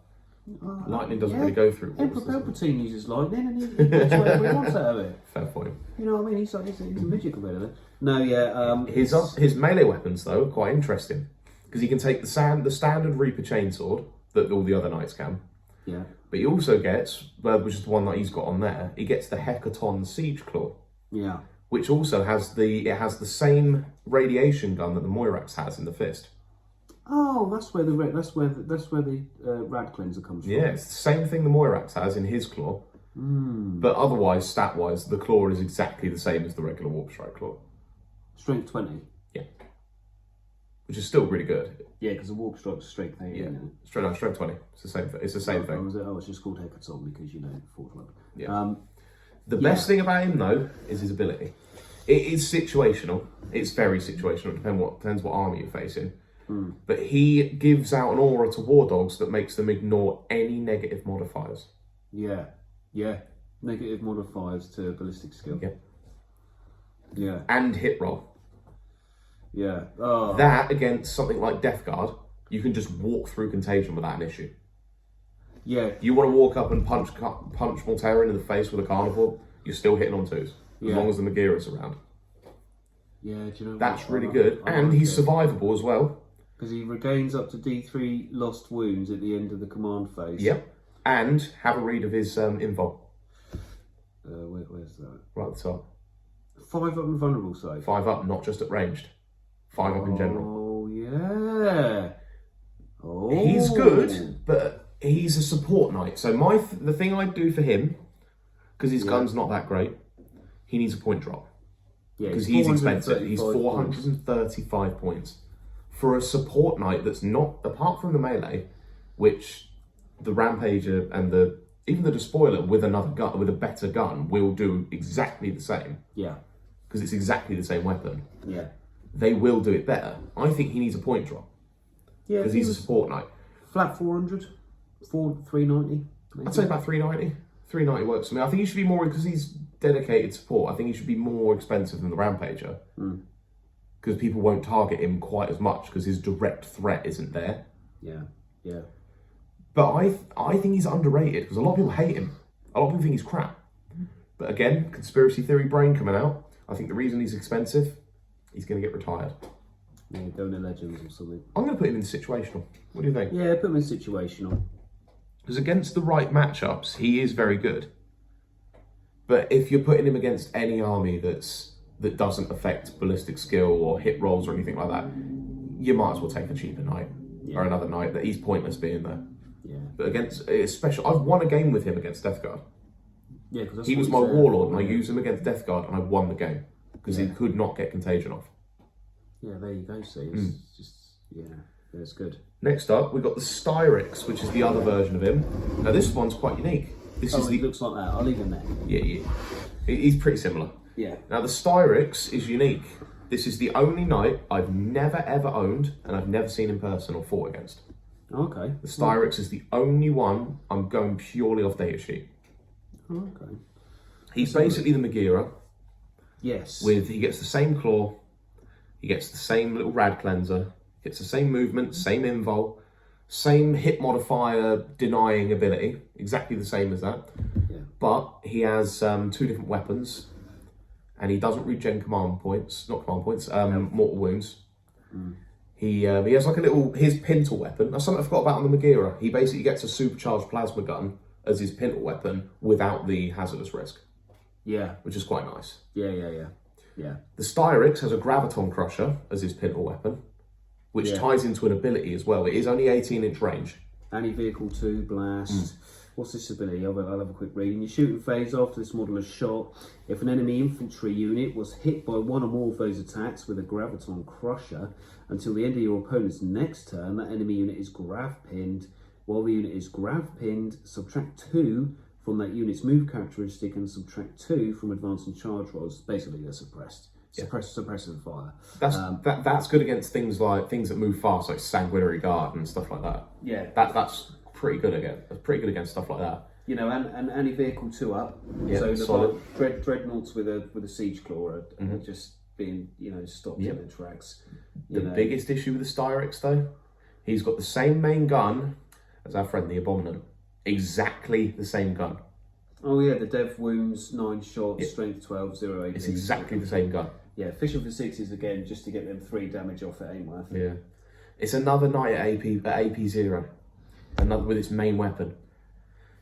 Lightning doesn't really go through Emperor walls. Palpatine uses lightning, and he gets whatever he wants out of it. Fair point. You know what I mean? He's a midget compared to that. No, yeah. His melee weapons though are quite interesting because he can take the standard Reaper chainsword that all the other knights can. Yeah. But he also gets, which is the one that he's got on there. He gets the Hecaton Siege Claw. Yeah. Which also has the same radiation gun that the Moirax has in the fist. Oh, that's where the rad cleanser comes from. Yeah, it's the same thing the Moirax has in his claw. But otherwise, stat-wise, the claw is exactly the same as the regular Warp Strike claw. Strength 20. Yeah. Which is still really good. Yeah, because the Warp Strike's strength 8. Yeah. Strength 20. It's the same. It's the same thing. It's just called Hecaton because fourth level. Yeah. The best thing about him though is his ability. It is situational. It's very situational. It depends what army you're facing. But he gives out an aura to war dogs that makes them ignore any negative modifiers. Yeah. Yeah. Negative modifiers to ballistic skill. Yeah. Yeah. And hit roll. Yeah. Oh. That against something like Death Guard, you can just walk through contagion without an issue. Yeah. You want to walk up and punch Mortaran in the face with a carnivore, you're still hitting on 2s. As long as the Magira's around. Yeah, do you know that's really good. And he's survivable as well. Because he regains up to D3 lost wounds at the end of the command phase. Yep. And have a read of his invul. Where's that? Right at the top. 5 up and vulnerable save. 5 up, not just at ranged. 5 up in general. Oh, yeah. Oh. He's good, but he's a support knight. So the thing I'd do for him, because his gun's not that great, he needs a point drop. Yeah, because he's expensive. He's 435 points. For a support knight that's not, apart from the melee, which the Rampager and even the Despoiler with another gun, with a better gun, will do exactly the same. Yeah. Because it's exactly the same weapon. Yeah. They will do it better. I think he needs a point drop. Yeah. Because he's a support knight. Flat 400? 390? I'd say about 390. 390 works for me. I think he should be more, because he's dedicated support, I think he should be more expensive than the Rampager. Because people won't target him quite as much because his direct threat isn't there. Yeah, yeah. But I think he's underrated because a lot of people hate him. A lot of people think he's crap. But again, conspiracy theory brain coming out. I think the reason he's expensive, he's going to get retired. Yeah, go into Legends or something. I'm going to put him in situational. What do you think? Yeah, put him in situational. Because against the right matchups, he is very good. But if you're putting him against any army that doesn't affect ballistic skill or hit rolls or anything like that, you might as well take a cheaper knight or another knight that he's pointless being there. Yeah. But against, especially, I've won a game with him against Death Guard. Yeah, because he was my warlord, and I used him against Death Guard, and I won the game because he could not get contagion off. Yeah, there you go. See, it's just it's good. Next up, we've got the Styrix, which is the other version of him. Now this one's quite unique. This he looks like that. I'll leave him there. Yeah. He's pretty similar. Yeah. Now the Styrix is unique. This is the only knight I've never ever owned and I've never seen in person or fought against. Okay. The Styrix is the only one I'm going purely off datasheet. Okay. He's basically the Magira. Yes. He gets the same claw, he gets the same little rad cleanser, gets the same movement, same invul, same hit modifier denying ability, exactly the same as that. Yeah. But he has 2 different weapons. And he doesn't regen mortal wounds. He has like his pintle weapon. That's something I forgot about on the Magira. He basically gets a supercharged plasma gun as his pintle weapon without the hazardous risk. Yeah. Which is quite nice. Yeah. The Styrix has a graviton crusher as his pintle weapon, which ties into an ability as well. It is only 18-inch range. Anti-vehicle 2, blast. What's this ability? I'll have a quick read. In your shooting phase after this model is shot, if an enemy infantry unit was hit by one or more of those attacks with a graviton crusher, until the end of your opponent's next turn, that enemy unit is grav pinned. While the unit is grav pinned, subtract 2 from that unit's move characteristic and subtract 2 from advancing charge rolls. Basically, they're suppressed. Suppressive fire. That's good against things that move fast, like Sanguinary Guard and stuff like that. Yeah. That's pretty good against. That's pretty good against stuff like that. You know, and any vehicle 2 up. Yeah, so solid. Dreadnoughts with a siege claw are just being stopped in their tracks. The biggest issue with the Styrix though, he's got the same main gun as our friend the Abhorrent. exactly the same gun. Oh yeah, the Dev Wounds 9 shots, strength 12, 0 AP. It's exactly the same gun. Yeah, fishing for 6s again, just to get them 3 damage off it ain't worth it. Yeah. It's another knight at AP 0. Another with its main weapon.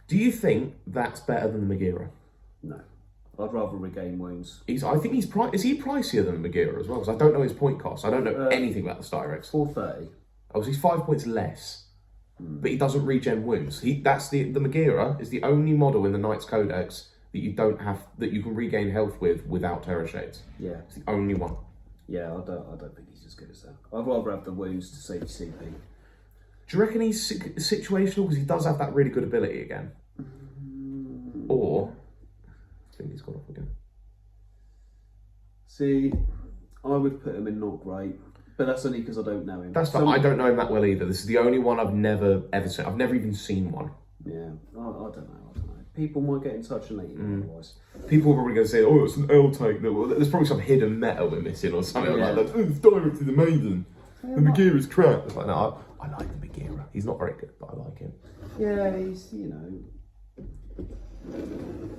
Do you think that's better than the Magira? No. I'd rather regain wounds. I think is he pricier than the Magira as well? Because I don't know his point cost. I don't know anything about the Styrex. 430. Oh, so he's 5 points less. But he doesn't regen wounds. That's the Magira is the only model in the Knight's Codex that you don't have that you can regain health without Terror Shades. Yeah. It's the only one. Yeah, I don't think he's as good as that. I'd rather have the wounds to save CP. Do you reckon he's situational because he does have that really good ability again? Or I think he's gone off again. See, I would put him in not great, but that's only because I don't know him. That's fine. I don't know him that well either. This is the only one I've never ever seen. I've never even seen one. Yeah, I don't know. People might get in touch and let you know otherwise. People are probably going to say, "Oh, it's an L tank." There's probably some hidden meta we're missing or something like that. Oh, it's directly the maiden. The Magira's crap. It's like, no, I like the Magira. He's not very good, but I like him. Yeah, he's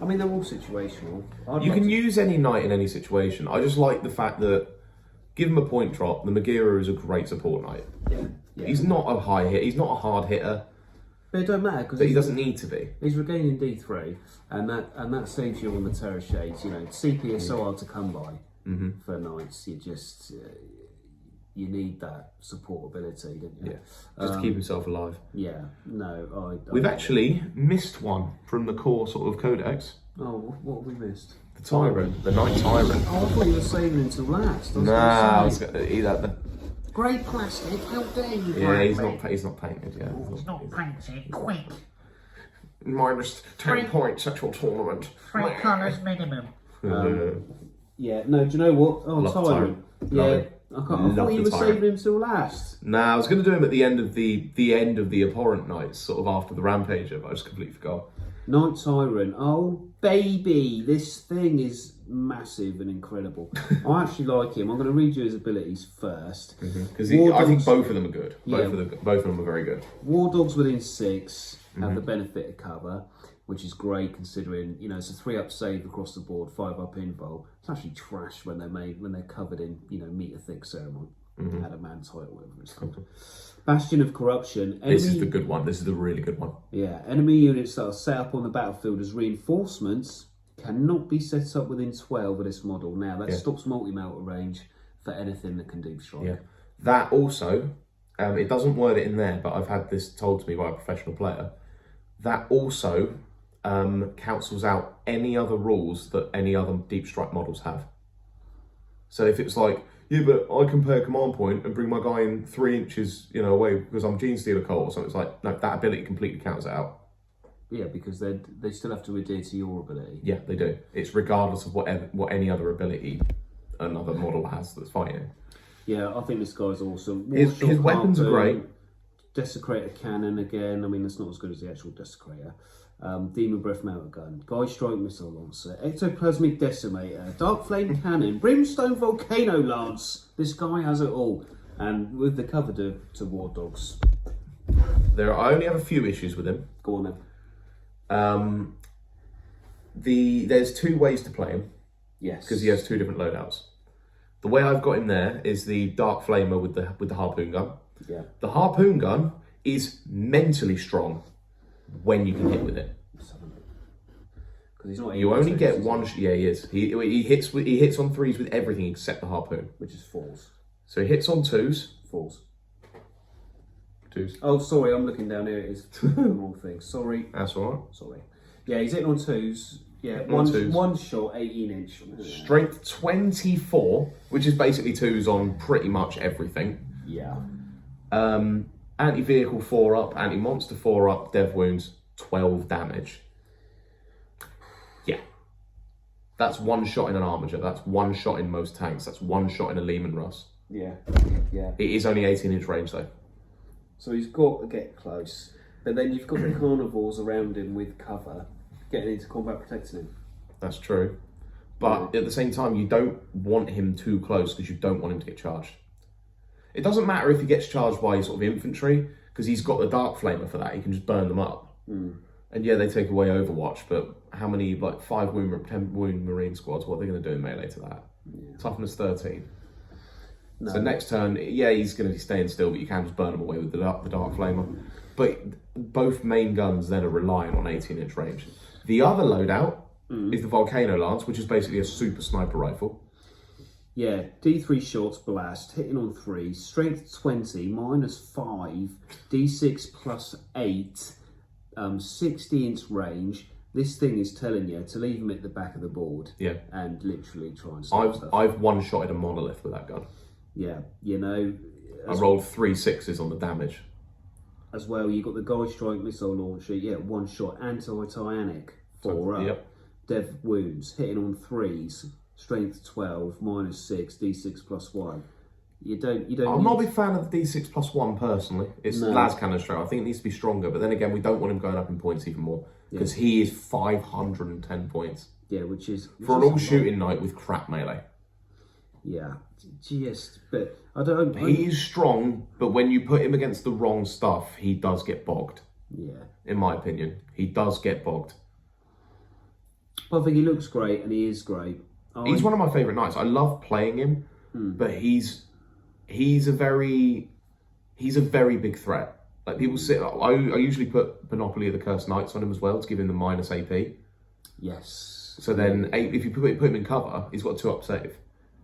I mean, they're all situational. You can use any knight in any situation. I just like the fact that, give him a point drop, the Magira is a great support knight. Yeah. He's not a high hit. He's not a hard hitter. But it don't matter because But he doesn't need to be. He's regaining D3, and that saves you on the Terror Shades. CP is so hard to come by for knights. You just you need that support ability, don't you? Yeah, just to keep himself alive. Yeah, no, We've actually missed one from the core sort of codex. Oh, what have we missed? The Tyrant, the Knight Tyrant. Oh, I thought you were saving him until last. Grey plastic, how dare you? Yeah, he's not painted yet. He's not painted. Quick. Minus 10 points at your tournament. 3 colours minimum. Yeah, no, do you know what? Oh, Love Tyrant. Love him. I thought you were saving him till last. Nah, I was going to do him at the end of the Abhorrent Knights, sort of after the Rampager, but I just completely forgot. Knight Tyrant. Oh, baby. This thing is massive and incredible. I actually like him. I'm going to read you his abilities first. Because I think both of them are good. Both of them are very good. War Dogs within 6 have the benefit of cover, which is great considering, it's a 3-up save across the board, 5-up invul. It's actually trash when they're covered in, meter thick ceremony. Adamantite or whatever it's called. Bastion of Corruption. This is the good one. This is the really good one. Yeah, enemy units that are set up on the battlefield as reinforcements cannot be set up within 12 of this model. Now, that stops multi-melter range for anything that can deep strike. Yeah. That also, it doesn't word it in there, but I've had this told to me by a professional player. That also cancels out any other rules that any other deep strike models have. So if it's like, yeah, but I can pay a command point and bring my guy in 3 inches, away because I'm Gene Stealer Cole or something, it's like, no, that ability completely counts it out. Yeah, because they still have to adhere to your ability. Yeah, they do. It's regardless of what any other ability another model has that's fighting. Yeah, I think this guy's awesome. His weapons are great. Desecrator Cannon again. I mean, that's not as good as the actual Desecrator. Demon Breath Melter Gun, Guy Strike Missile Lancer, Ectoplasmic Decimator, Dark Flame Cannon, Brimstone Volcano Lance. This guy has it all. And with the cover to War Dogs. I only have a few issues with him. Go on then. There's 2 ways to play him. Yes. Because he has 2 different loadouts. The way I've got him there is the Dark Flamer with the Harpoon Gun. Yeah. The Harpoon Gun is mentally strong when you can hit with it. Because he's not. You only get one. Yeah, he is. He hits on 3s with everything except the Harpoon, which is 4s. So he hits on 2s. 4s. 2s. Oh, sorry, I'm looking down here. It is the wrong thing. Sorry. That's all right. Sorry. Yeah, he's hitting on 2s. Yeah, one shot, 18-inch. Strength 24, which is basically 2s on pretty much everything. Yeah. Anti-vehicle 4-up, anti-monster 4-up, dev wounds 12 damage. Yeah. That's 1 shot in an Armiger. That's 1 shot in most tanks. That's 1 shot in a Lehman Russ. Yeah. Yeah. It is only 18-inch range though. So he's got to get close. But then you've got the carnivores around him with cover, getting into combat protecting him. That's true. But at the same time, you don't want him too close because you don't want him to get charged. It doesn't matter if he gets charged by sort of infantry because he's got the Dark Flamer for that. He can just burn them up. And yeah, they take away Overwatch, but how many, like 5 10 wound Marine squads, what are they going to do in melee to that? Yeah. Toughness 13. No. So next turn, yeah, he's going to be staying still, but you can just burn him away with the Dark Flamer. But both main guns then are relying on 18-inch range. The other loadout is the Volcano Lance, which is basically a super sniper rifle. Yeah, D3 shots blast, hitting on 3, strength 20, -5, D6 +8, 60-inch range. This thing is telling you to leave him at the back of the board. Yeah. And literally try and stop stuff. I've one-shotted a monolith with that gun. Yeah, you know. I rolled 3 6s on the damage. As well, you got the Guy Strike missile launcher. Yeah, one shot, anti-Tianic, 4 up. Yep. Dev wounds, hitting on 3s, strength 12, -6, D6 +1. You don't. I'm not a big fan of the D6 +1 personally. It's las cannon straight. I think it needs to be stronger, but then again, we don't want him going up in points even more because he is 510 points. Yeah, which is for an all-shooting knight with crap melee. Yeah, just but I don't. He's strong, but when you put him against the wrong stuff, he does get bogged. Yeah, in my opinion, he does get bogged. But I think he looks great, and he is great. He's one of my favourite knights. I love playing him, but he's a very big threat. Like people say, I usually put Monopoly of the Cursed Knights on him as well to give him the minus AP. Yes. So then, if you put him in cover, he's got a 2-up save.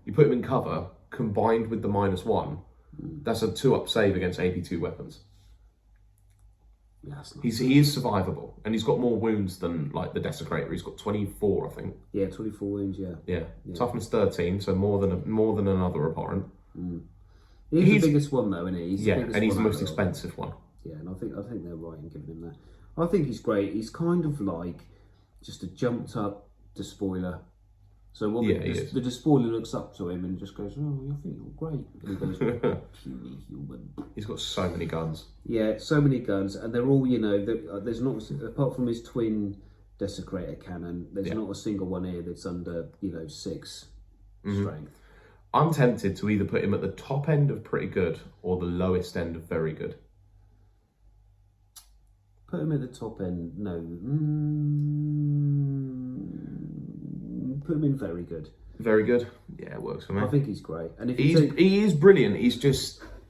You put him in cover, combined with the -1, that's a 2-up save against AP2 weapons. Yeah, that's nice. He is survivable, and he's got more wounds than like the Desecrator. He's got 24, I think. Yeah, 24 wounds. Yeah. Toughness 13, so more than another Abhorrent. He's the biggest one though, isn't he? He's and he's the most expensive one. Yeah, and I think they're right in giving him that. I think he's great. He's kind of like just a jumped up despoiler. So the despoiler looks up to him and just goes, "Oh, I think you're great." And he goes, "Puny human." He's got so many guns. Yeah, so many guns, and they're all, there's not, apart from his twin Desecrator cannon, there's not a single one here that's under 6 strength. I'm tempted to either put him at the top end of pretty good or the lowest end of very good. Put him at the top end. No. Put him in very good. Very good? Yeah, it works for me. I think he's great. And if he is brilliant.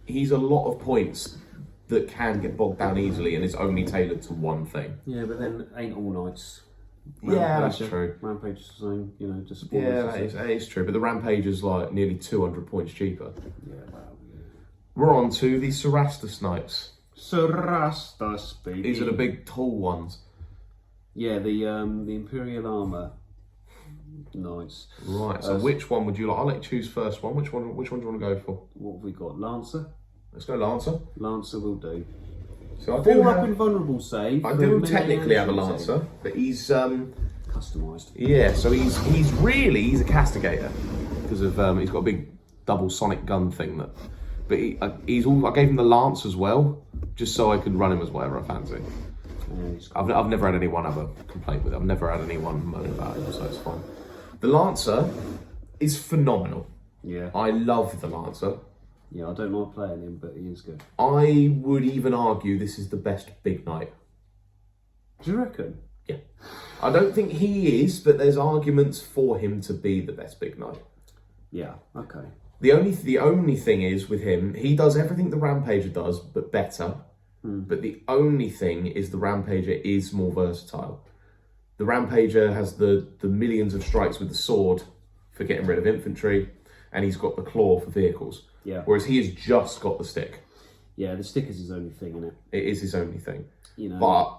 He's a lot of points that can get bogged down easily and is only tailored to one thing. Yeah, but then ain't all knights. Yeah, that's true. Rampage is the same, just yeah, that is true. But the Rampage is like nearly 200 points cheaper. Yeah, wow. Yeah. We're on to the Cerastus Knights. Cerastus, baby. These are the big tall ones. Yeah, the Imperial Armour Knights. Right. So which one would you like? I'll let you choose first one. Which one do you want to go for? What have we got? Lancer. Let's go Lancer. Lancer will do. So I do have invulnerable save. I do technically have a Lancer, but he's customised. Yeah, so he's a castigator because of he's got a big double sonic gun thing that. But I gave him the Lance as well, just so I could run him as whatever I fancy. I've never had anyone have a complaint with it. I've never had anyone moan about it, so it's fine. The Lancer is phenomenal. Yeah. I love the Lancer. Yeah, I don't like playing him, but he is good. I would even argue this is the best big knight. Do you reckon? Yeah. I don't think he is, but there's arguments for him to be the best big knight. Yeah, okay. The only thing is with him, he does everything the Rampager does, but better. But the only thing is the Rampager is more versatile. The Rampager has the millions of strikes with the sword for getting rid of infantry, and he's got the claw for vehicles. Yeah. Whereas he has just got the stick. Yeah, the stick is his only thing, isn't it? It is his only thing. But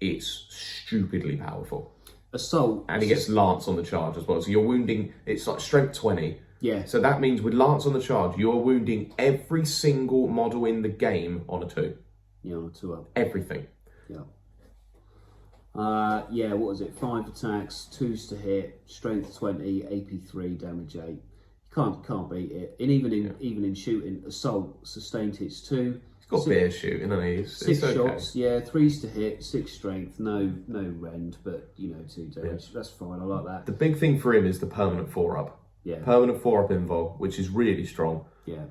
it's stupidly powerful. Assault. And he gets Lance on the charge as well. So you're wounding, it's like strength 20. Yeah. So that means with Lance on the charge, you're wounding every single model in the game on a 2. Yeah, on a 2-up. Everything. Yeah. Yeah, what was it? 5 attacks, 2s to hit, strength 20, AP 3, damage 8. Can't beat it. And even in shooting, assault, sustained hits 2. He's got beer shooting, and he's 6 shots, yeah, 3s to hit, 6 strength, no rend, but 2 damage. Yeah. That's fine. I like that. The big thing for him is the permanent 4-up. Yeah. Permanent 4-up invul, which is really strong. Yeah.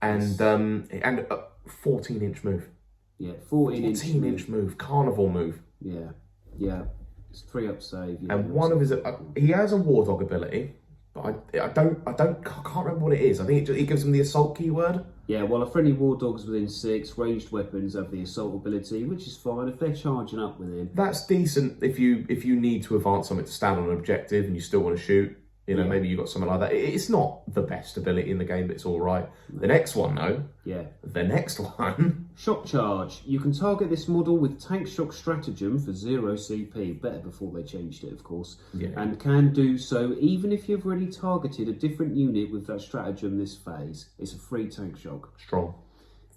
And a 14-inch move. Yeah, 14-inch move, carnival move. Yeah. It's 3 up save. Yeah, And one of his, he has a war dog ability, but I can't remember what it is. I think it gives him the assault keyword. Yeah, well, a friendly war dog's within 6. Ranged weapons have the assault ability, which is fine if they're charging up with him. That's decent if you need to advance something to stand on an objective and you still want to shoot. You know, maybe you got something like that. It's not the best ability in the game, but it's all right. The next one, though. Yeah. The next one. Shock charge. You can target this model with tank shock stratagem for 0 CP. Better before they changed it, of course. Yeah. And can do so even if you've already targeted a different unit with that stratagem this phase. It's a free tank shock. Strong.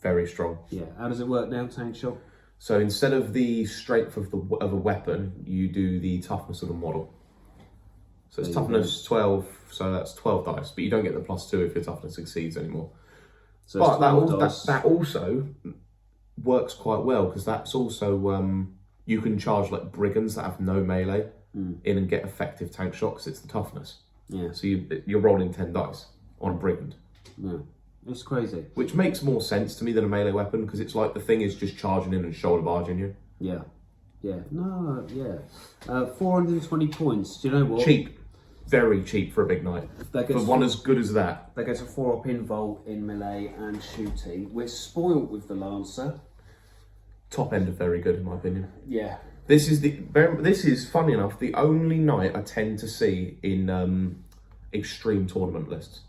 Very strong. Yeah. How does it work now, tank shock? So instead of the strength of a weapon, you do the toughness of the model. So it's toughness 12, so that's 12 dice, but you don't get the +2 if your toughness exceeds anymore. So but that also works quite well, because that's also, you can charge like brigands that have no melee in and get effective tank shocks. It's the toughness. Yeah. So you're rolling 10 dice on a brigand. Yeah. It's crazy. Which makes more sense to me than a melee weapon, because it's like the thing is just charging in and shoulder barging you. Yeah. Yeah. No, yeah. 420 points. Do you know what? Cheap. Very cheap for a big knight. For one as good as that. That gets a 4 up invul in melee and shooting. We're spoilt with the Lancer. Top end of very good, in my opinion. Yeah. This is funny enough the only knight I tend to see in extreme tournament lists.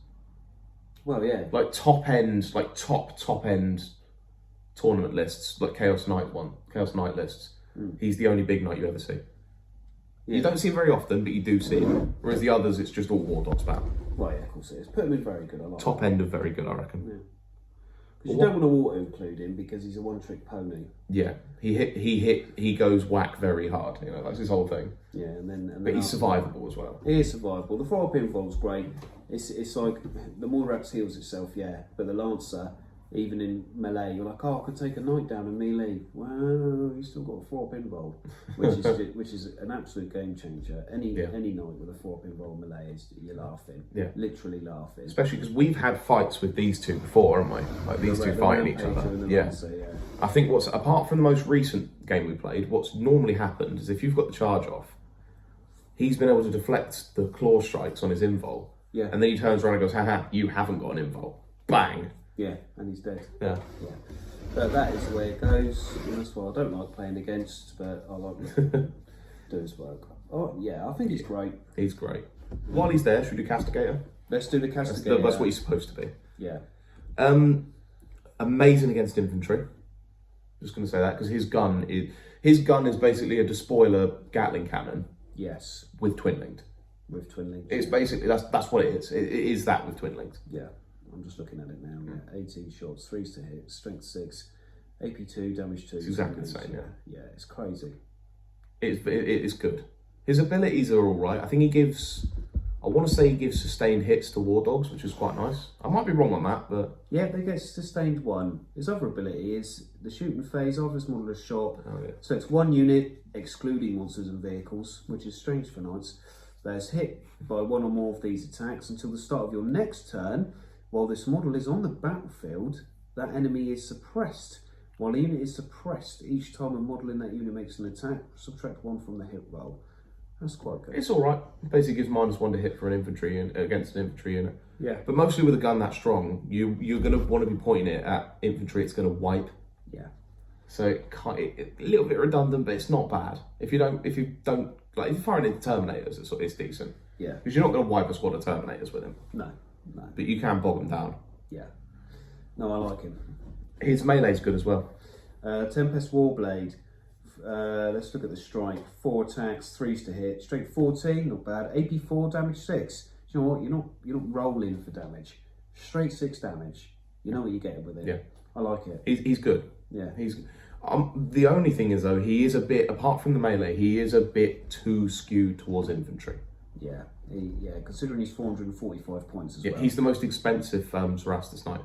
Well, yeah. Like top end, like top end tournament lists, like Chaos Knight lists. He's the only big knight you ever see. Yeah. You don't see him very often, but you do see him. Whereas the others, it's just all war dogs battle. Well, yeah, of course it is. Put him in very good. I like top end of very good, I reckon. Yeah. Because you don't want to auto include him because he's a one-trick pony. Yeah, he goes whack very hard. You know, that's his whole thing. Yeah, and then but he's survivable as well. He is survivable. The 4 up invul's great. It's like the Mordrax heals itself, yeah, but the Lancer, even in melee, you're like, oh, I could take a knight down in melee. Well, you still got a 4 up invul, which is an absolute game changer. Any knight with a 4 up invul melee you're laughing. Yeah, literally laughing. Especially because we've had fights with these two before, haven't we? Like these two fighting each other. Yeah. Lancer, yeah. I think apart from the most recent game we played, what's normally happened is if you've got the charge off, he's been able to deflect the claw strikes on his invul. Yeah. And then he turns around and goes, haha, you haven't got an invul. Bang. Yeah, and he's dead. Yeah. But that is the way it goes. And that's why I don't like playing against, but I like to do his work. Oh, yeah, I think he's great. He's great. While he's there, should we do Castigator? Let's do the Castigator. That's what he's supposed to be. Yeah. Amazing against infantry. Just going to say that, because his gun is basically a despoiler Gatling cannon. Yes. With twin linked. With twin linked. It's basically, that's what it is. It is that with twin linked. Yeah. I'm just looking at it now. Yeah. 18 shots, 3s to hit, strength 6, AP 2, damage 2. It's exactly the same, yeah. Yeah, it's crazy. It is good. His abilities are all right. I think he gives sustained hits to war dogs, which is quite nice. I might be wrong on that, but... Yeah, they get sustained 1. His other ability is the shooting phase of his model is shot. Oh, yeah. So it's 1 unit, excluding monsters and vehicles, which is strange for knights. That is hit by 1 or more of these attacks until the start of your next turn. While this model is on the battlefield, that enemy is suppressed. While the unit is suppressed, each time a model in that unit makes an attack, subtract 1 from the hit roll. That's quite good. It's all right. It basically gives -1 to hit for an infantry and against an infantry unit. Yeah. But mostly with a gun that strong, you're going to want to be pointing it at infantry. It's going to wipe. Yeah. So it's a little bit redundant, but it's not bad. If you don't if you're firing into Terminators, it's decent. Yeah. Because you're not going to wipe a squad of Terminators with him. No. But you can bog them down. Yeah. No, I like him. His melee's good as well. Tempest Warblade. Let's look at the strike. 4 attacks, 3s to hit. Strength 14, not bad. AP 4, damage 6. Do you know what? You're not rolling for damage. Straight 6 damage. You know what you're getting with it. Yeah. I like it. He's good. Yeah. The only thing is though, he is a bit, apart from the melee, he is a bit too skewed towards infantry. Yeah. Considering he's 445 points as well. He's the most expensive Cerastus knight.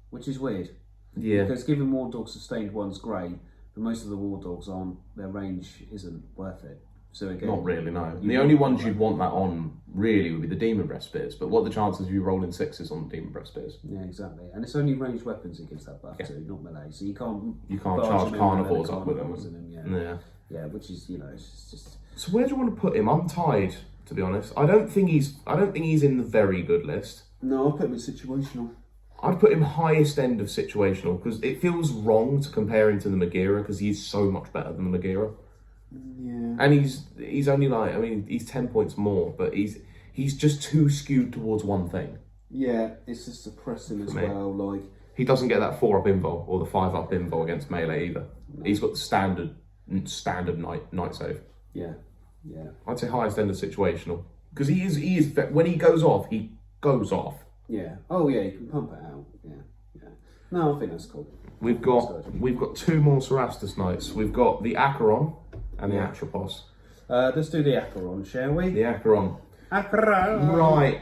Which is weird. Yeah. Because giving war dogs sustained 1's great, but most of the war dogs their range isn't worth it. So again, not really, no. The only ones you'd want that on really would be the demon breast spears. But what are the chances of you rolling 6s on the demon breast spears? Yeah, exactly. And it's only ranged weapons it gives that buff to, not melee. So you can't charge carnivores up with them. Yeah. Yeah, which is it's just. So where do you want to put him? I'm tied, to be honest. I don't think he's in the very good list. No, I'll put him in situational. I'd put him highest end of situational because it feels wrong to compare him to the Magira because he's so much better than the Magira. Yeah. And he's only like, I mean, he's 10 points more, but he's just too skewed towards one thing. Yeah, it's just depressing as well. Like he doesn't get that 4-up invul or the 5-up invul against melee either. No. He's got the standard night save. Yeah. I'd say highest end of situational because he is when he goes off, he goes off. Yeah. Oh yeah, you can pump it out. Yeah. No, I think that's cool. We've got 2 more Cerastus knights. We've got the Acheron and the Atropos. Let's do the Acheron, shall we? The Acheron. Acheron. Right.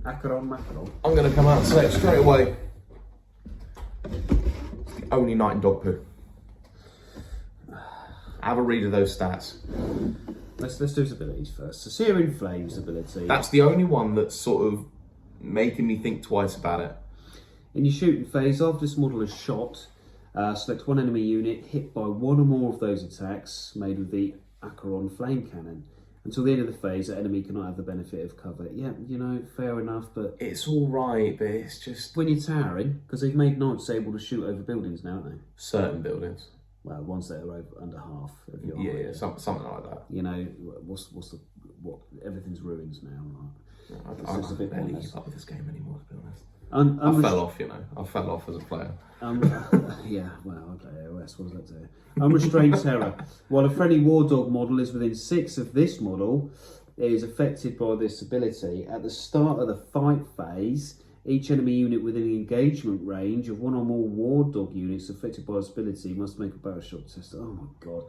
Acheron, Macaron. I'm going to come out and say it straight away. It's the only knight in dog poo. Have a read of those stats. Let's do his abilities first. So Searing Flames ability. That's the only one that's sort of making me think twice about it. In your shooting phase, after this model is shot, select one enemy unit hit by one or more of those attacks made with the Acheron Flame Cannon. Until the end of the phase, the enemy cannot have the benefit of cover. Yeah, fair enough, but... It's alright, but it's just... When you're towering, because they've made knights able to shoot over buildings now, haven't they? Certain buildings. Well, ones that are under half of your height. Yeah, something like that. What everything's ruins now, right? I barely keep up with this game anymore, to be honest. I fell off, I fell off as a player. Yeah, well, I play AOS, what does that do? Unrestrained Terror. While a friendly War Dog model is within 6 of this model, it is affected by this ability. At the start of the fight phase, each enemy unit within the engagement range of one or more War Dog units affected by this ability must make a battle shock test. Oh my god.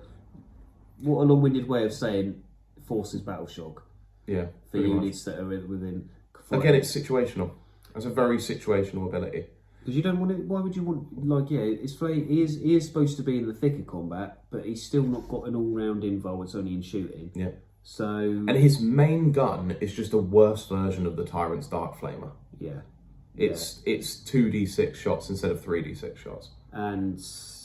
What a long-winded way of saying forces battle shock. Yeah. For units that are within... Again, it's situational. It's a very situational ability. Because you don't want it. Why would you want? He is supposed to be in the thicker combat, but he's still not got an all-round invul. It's only in shooting. Yeah. So. And his main gun is just a worse version of the Tyrant's Dark Flamer. Yeah. It's 2d6 shots instead of 3d6 shots. And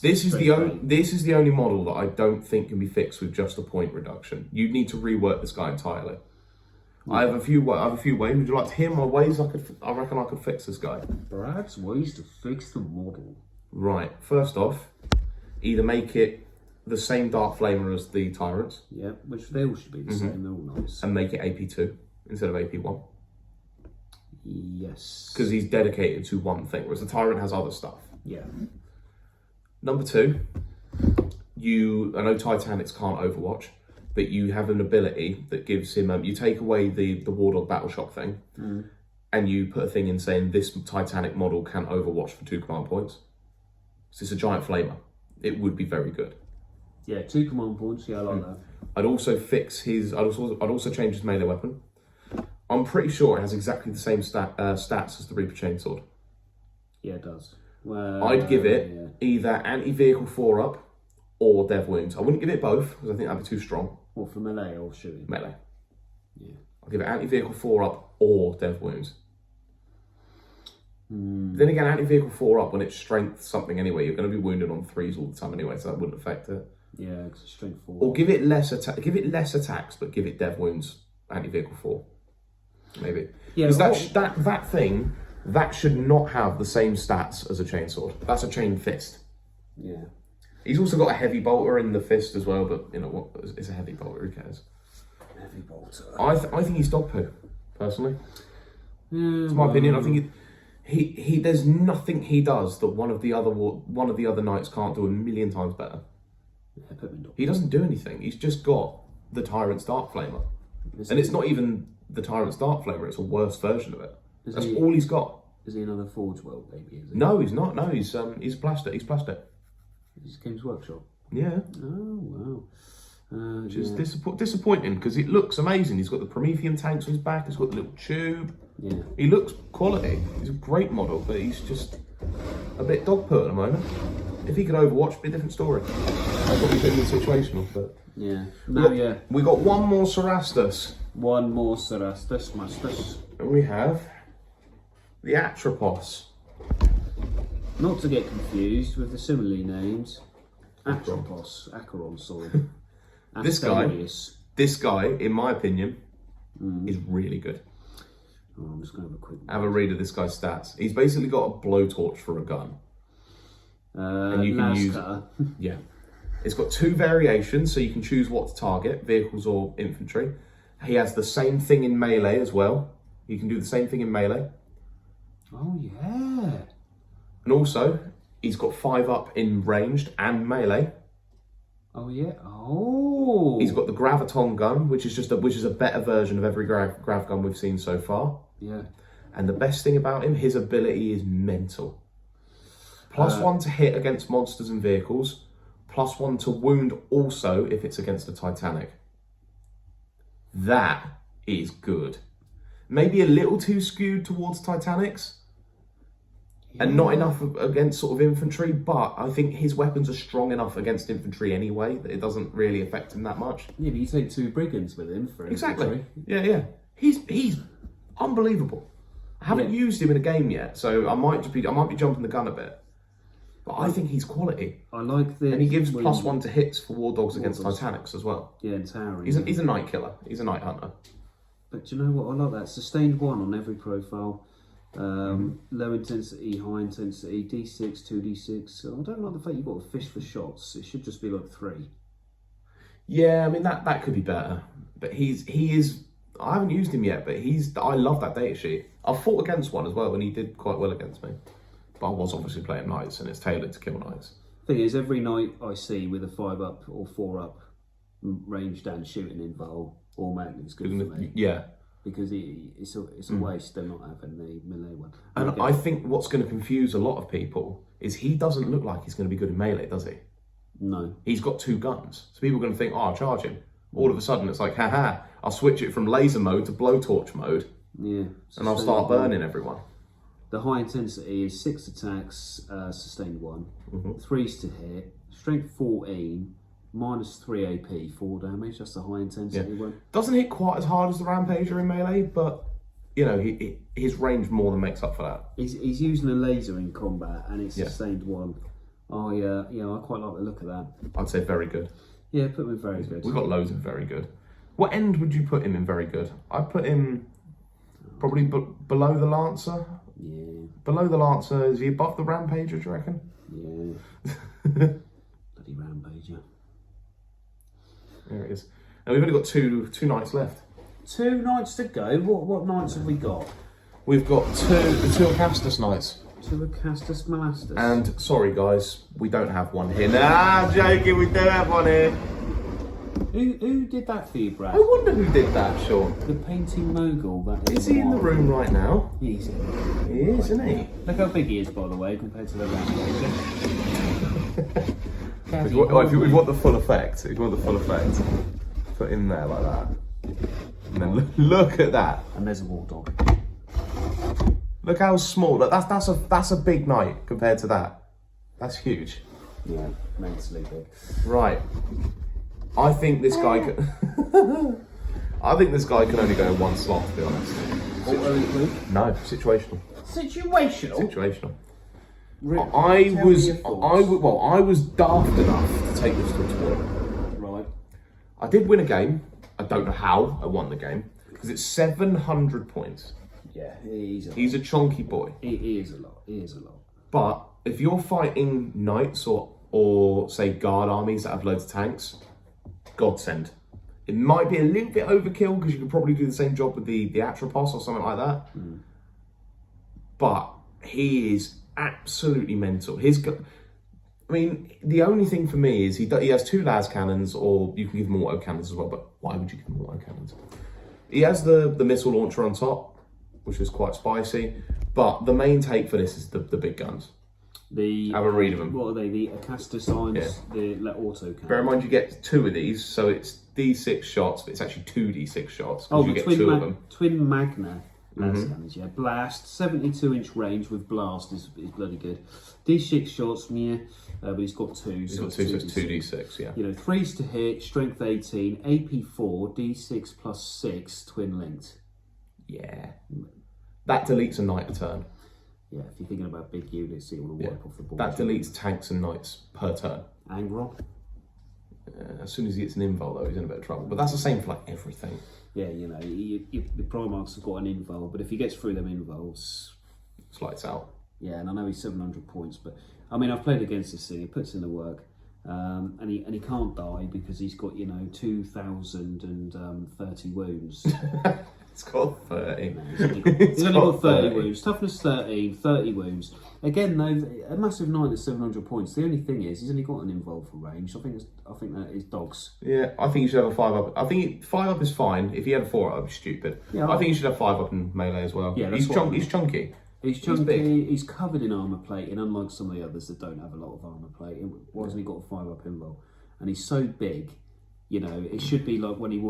this is the only model that I don't think can be fixed with just a point reduction. You'd need to rework this guy entirely. Yeah. I have a few ways. Would you like to hear my ways? I reckon I could fix this guy. Perhaps ways to fix the model. Right. First off, either make it the same Dark Flamer as the Tyrants. Yeah, which they all should be the same. They're all nice. And make it AP2 instead of AP1. Yes. Because he's dedicated to one thing, whereas the Tyrant has other stuff. Yeah. Number 2, I know Titanics can't Overwatch, but you have an ability that gives him, you take away the War Dog Battle Shock thing, and you put a thing in saying this Titanic model can Overwatch for 2 command points. So it's a giant flamer. It would be very good. Yeah, 2 command points, yeah, I like that. I'd also I'd also change his melee weapon. I'm pretty sure it has exactly the same stats as the Reaper Chainsword. Yeah, it does. Well, I'd give it either anti-vehicle 4-up or Dev Wounds. I wouldn't give it both because I think that'd be too strong. What, for melee or shooting? Melee. Yeah. I'll give it anti-vehicle 4-up or Dev Wounds. Then again, anti-vehicle 4-up, when it's strength something anyway, you're going to be wounded on 3s all the time anyway, so that wouldn't affect it. Yeah, because it's strength 4. Or give it less attacks, but give it Dev Wounds, anti-vehicle 4. Maybe. Yeah, because that thing, that should not have the same stats as a chainsword. That's a chain fist. Yeah. He's also got a heavy bolter in the fist as well, but you know what? It's a heavy bolter. Who cares? Heavy bolter. I think he's dog poo, personally. Yeah, it's my opinion. I think he there's nothing he does that one of the other knights can't do a million times better. Yeah, put him in dog. He doesn't do anything. He's just got the Tyrant's Dark Flamer, and it's not even the Tyrant's Dark Flamer. It's a worse version of it. That's all he's got. Is he another Forge World baby? Is he? No, he's not. No, he's plastic. He's plastic. He's Games Workshop. Yeah. Oh wow. Just disappointing because it looks amazing. He's got the Promethean tanks on his back. He's got the little tube. Yeah. He looks quality. He's a great model, but he's just a bit dog poo at the moment. If he could Overwatch, it'd be a different story. I'd probably put him in situational, but yeah. We got one more Cerastus. One more Cerastus, Mastus. And we have the Atropos. Not to get confused with the similarly named Atropos, Acheron, sorry. Asterius. This guy, in my opinion, is really good. Oh, I'm just going to have a quick. Have a read of this guy's stats. He's basically got a blowtorch for a gun. And you can use yeah. It's got 2 variations, so you can choose what to target, vehicles or infantry. He has the same thing in melee as well. You can do the same thing in melee. Oh yeah. And also, he's got 5 up in ranged and melee. Oh yeah. Oh. He's got the graviton gun, which is a better version of every grav gun we've seen so far. Yeah. And the best thing about him, his ability is mental. +1 to hit against monsters and vehicles. +1 to wound also if it's against a Titanic. That is good. Maybe a little too skewed towards Titanics. Yeah. And not enough against sort of infantry, but I think his weapons are strong enough against infantry anyway that it doesn't really affect him that much. Yeah, but you take 2 brigands with him for infantry. Exactly. Yeah. He's unbelievable. I haven't used him in a game yet, so I might be jumping the gun a bit. But I think he's quality. I like this. And he gives +1 to hits for war dogs against Titanics as well. Yeah, and towering. He's a night killer. He's a night hunter. But do you know what? I like that. Sustained 1 on every profile. Low intensity, high intensity, D6, 2D6. So I don't like the fact you've got a fish for shots. It should just be like 3. Yeah, I mean that could be better. But he is. I haven't used him yet, but I love that data sheet. I fought against one as well, and he did quite well against me. But I was obviously playing knights, and it's tailored to kill knights. Thing is, every knight I see with a 5 up or 4 up ranged and shooting in Vol automatically is good for me. Yeah. Because it's a waste they're not having the melee one. And I think what's going to confuse a lot of people is he doesn't look like he's going to be good in melee, does he? No. He's got 2 guns. So people are going to think, oh, I'll charge him. All of a sudden it's like, haha, I'll switch it from laser mode to blowtorch mode. Yeah. And I'll start burning everyone. The high intensity is 6 attacks, sustained 1, 3s to hit, strength 14, -3 AP, 4 damage. That's the high intensity one. Doesn't hit quite as hard as the Rampager in melee, but you know, his range more than makes up for that. He's using a laser in combat, and it's sustained 1. Oh yeah, I quite like the look of that. I'd say very good. Yeah, put him in very good. We've got loads of very good. What end would you put him in very good? I'd put him probably below the Lancer. Yeah. Below the Lancer, is he above the Rampager, do you reckon? Yeah. Bloody Rampager. There it is. Now we've only got two knights left. 2 knights to go. What knights have we got? We've got the two Acastus knights. 2 Acastus Malastus. And sorry guys, we don't have one here. Nah, I'm joking, we don't have one here. Who did that for you, Brad? I wonder who did that, Shaun. The painting mogul. That Is he in the room right now? He's in the room. He is, isn't he? Look how big he is, by the way, compared to the Rampager. If you want the full effect, put him there like that. And then look at that. And there's a war dog. Look how small. That's a big knight compared to that. That's huge. Yeah, immensely big. Right. I think this guy can. I think this guy can only go in one slot, to be honest. No, situational. Situational? I was daft enough to take this to a tournament. Right. I did win a game. I don't know how I won the game because it's 700 points. Yeah, he's a chunky boy. He is a lot. But if you're fighting knights or say guard armies that have loads of tanks, godsend. It might be a little bit overkill because you could probably do the same job with the Atropos or something like that. Mm. But he is absolutely mental. The only thing for me is he has 2 las cannons, or you can give him auto cannons as well. But why would you give him auto cannons? He has the missile launcher on top, which is quite spicy. But the main take for this is the big guns. Have a read of them. What are they? The Acastus Irons, the auto cannon. Bear in mind you get 2 of these, so it's D6 shots, but it's actually 2D6 shots. Oh, you get 2 of them. Twin Magna las cannons, yeah. Blast, 72-inch range with blast is bloody good. D6 shots, but he's got 2. He's got 2, so it's 2D6, yeah. 3s to hit, strength 18, AP 4, D6 plus 6, twin linked. Yeah. That deletes a knight a turn. Yeah, if you're thinking about big units, you want to wipe off the board. That deletes tanks and knights per turn. Angron? As soon as he gets an invul, though, he's in a bit of trouble. But that's the same for like everything. Yeah, you know, the Primarchs have got an invul, but if he gets through them invuls, It's lights out. yeah. And I know he's 700 points, but I mean, I've played against this thing. He puts in the work, and he can't die because he's got 2,030 wounds. It's got 30. No, he's only got 30 wounds. Toughness 13, 30 wounds. Again, though, a massive 9 at 700 points. The only thing is, he's only got an involved for range. I think that is dogs. Yeah, I think you should have a 5-up. I think 5-up is fine. If he had a 4-up, that'd be stupid. Yeah, I think you should have 5-up in melee as well. Yeah, he's that's what I mean. He's chunky. He's big. chunky, he's covered in armour plating, unlike some of the others that don't have a lot of armour plating. Why hasn't he got a 5-up invul? And he's so big, it should be like when he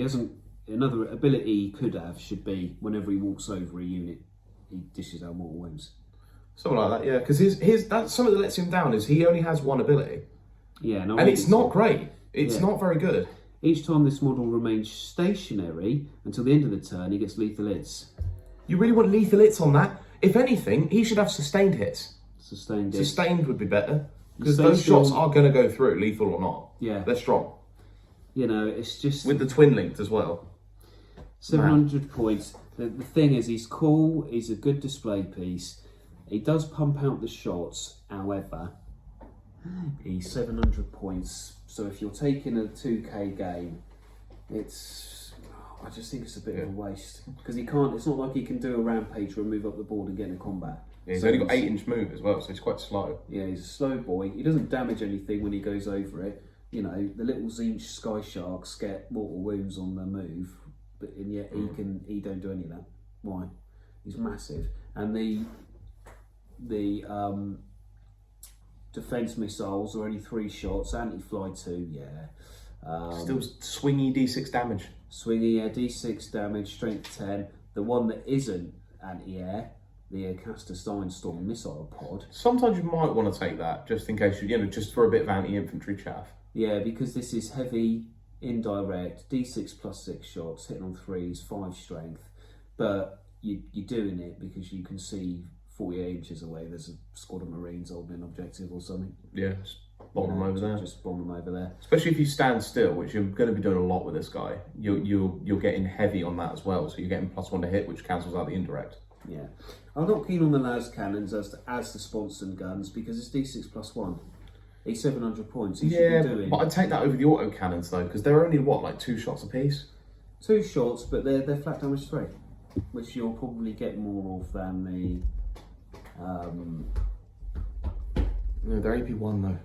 hasn't. Another ability he could have should be whenever he walks over a unit, he dishes out mortal wounds. Something like that, yeah. Because that's something that lets him down is he only has one ability. Yeah, and it's not great. It's not very good. Each time this model remains stationary until the end of the turn, he gets lethal hits. You really want lethal hits on that? If anything, he should have sustained hits. Sustained hits. Sustained would be better. Because those shots are going to go through, lethal or not. Yeah. They're strong. It's just... With the twin linked as well. 700 points. The thing is, he's cool, he's a good display piece. He does pump out the shots, however, he's 700 points. So if you're taking a 2k game, I just think it's a bit of a waste. Because it's not like he can do a rampage or move up the board and get in combat. Yeah, he's only got 8-inch move as well, so he's quite slow. Yeah, he's a slow boy. He doesn't damage anything when he goes over it. The little Zinch Sky Sharks get mortal wounds on the move, and yet he don't do any of that. Why? He's massive. And the defense missiles are only 3 shots, anti-fly 2, yeah. Still swingy D6 damage. Swingy, yeah, D6 damage, strength 10. The one that isn't anti-air, the Acastus Ironstorm missile pod. Sometimes you might want to take that just in case just for a bit of anti-infantry chaff. Yeah, because this is heavy, indirect, D6 plus 6 shots, hitting on 3s, 5 strength. But you're doing it because you can see 48 inches away there's a squad of Marines holding an objective or something. Yeah, just bomb them over there. Just bomb them over there. Especially if you stand still, which you're going to be doing a lot with this guy. You're getting heavy on that as well, so you're getting +1 to hit, which cancels out the indirect. Yeah, I'm not keen on the las cannons as the sponsored guns because it's D6 plus 1. He's 700 points. He should be doing. But I'd take that over the auto cannons though, because they're only like 2 shots a piece. 2 shots, but they're flat damage 3, which you'll probably get more of than the. No, they're AP1 though.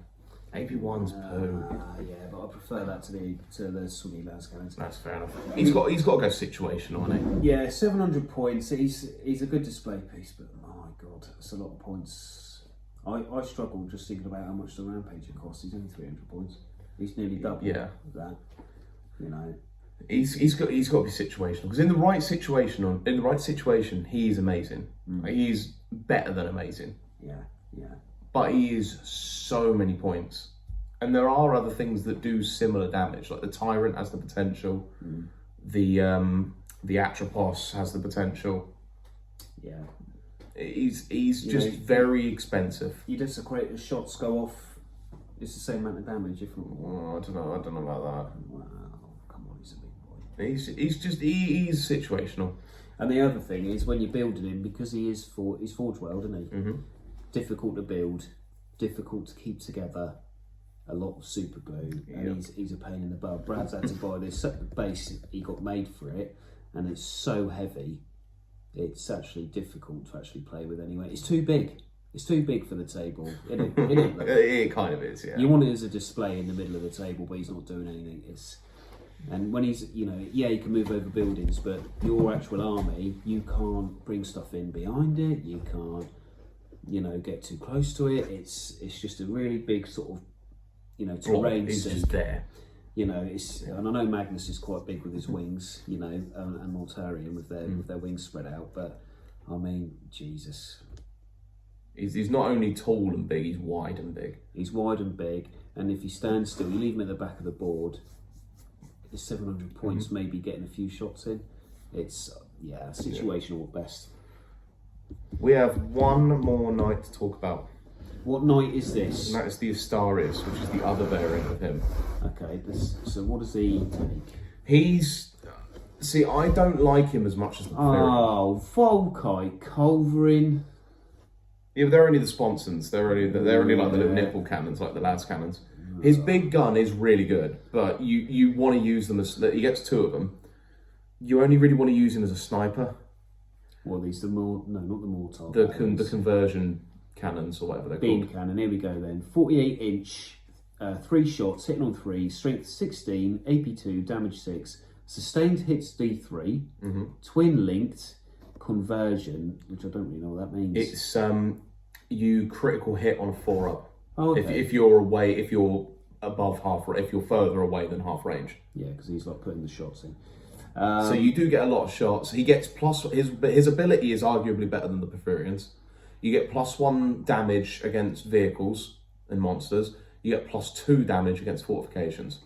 AP1's poo. Yeah, but I prefer that to the swingy las cannons. That's fair enough. He's got to go situational, hasn't he? Yeah, 700 points. He's a good display piece, but my God, that's a lot of points. I struggle just thinking about how much the Rampager costs. He's only 300 points. He's nearly double that. He's got to be situational because in the right situation, he is amazing. He's better than amazing. Yeah. But he is so many points, and there are other things that do similar damage. Like the Tyrant has the potential. The Atropos has the potential. Yeah. He's just very expensive. You desecrate, the shots go off. It's the same amount of damage. I don't know about that. Wow, come on, he's a big boy. He's situational. And the other thing is when you're building him, because he's Forge World, isn't he? Mm-hmm. Difficult to build, difficult to keep together. A lot of super glue, and he's a pain in the butt. Brad's had to buy this base he got made for it, and it's so heavy. It's actually difficult to actually play with anyway. It's too big. It's too big for the table. It kind of is, yeah. You want it as a display in the middle of the table, but he's not doing anything. And when he's, he can move over buildings, but your actual army, you can't bring stuff in behind it. You can't, get too close to it. It's just a really big sort of, terrain. It's just there. And I know Magnus is quite big with his wings, and Mortarion with their wings spread out, but I mean, Jesus. He's not only tall and big, he's wide and big. He's wide and big, and if he stands still, you leave him at the back of the board, it's 700 points, maybe getting a few shots in. It's, situational at best. We have one more night to talk about. What knight is this? And that is the Astartes, which is the other variant of him. Okay, so what does he take? He's... See, I don't like him as much as the Bavarian. Oh, Volkite, Culverin. Yeah, but they're only the sponsons. They're only like the little nipple cannons, like the lads cannons. His big gun is really good, but you want to use them as... He gets 2 of them. You only really want to use him as a sniper. Well, these no, not the mortar. The conversion cannons or whatever they're beam called. cannon. Here we go then. 48-inch, 3 shots, hitting on 3, strength 16, AP 2, damage 6, sustained hits D3, twin linked, conversion, which I don't really know what that means. It's you critical hit on a 4-up. Oh, okay. If you're away, if you're above if you're further away than half range. Yeah, because he's like putting the shots in. So you do get a lot of shots. He gets his ability is arguably better than the Bavarians. You get +1 damage against vehicles and monsters. You get +2 damage against fortifications.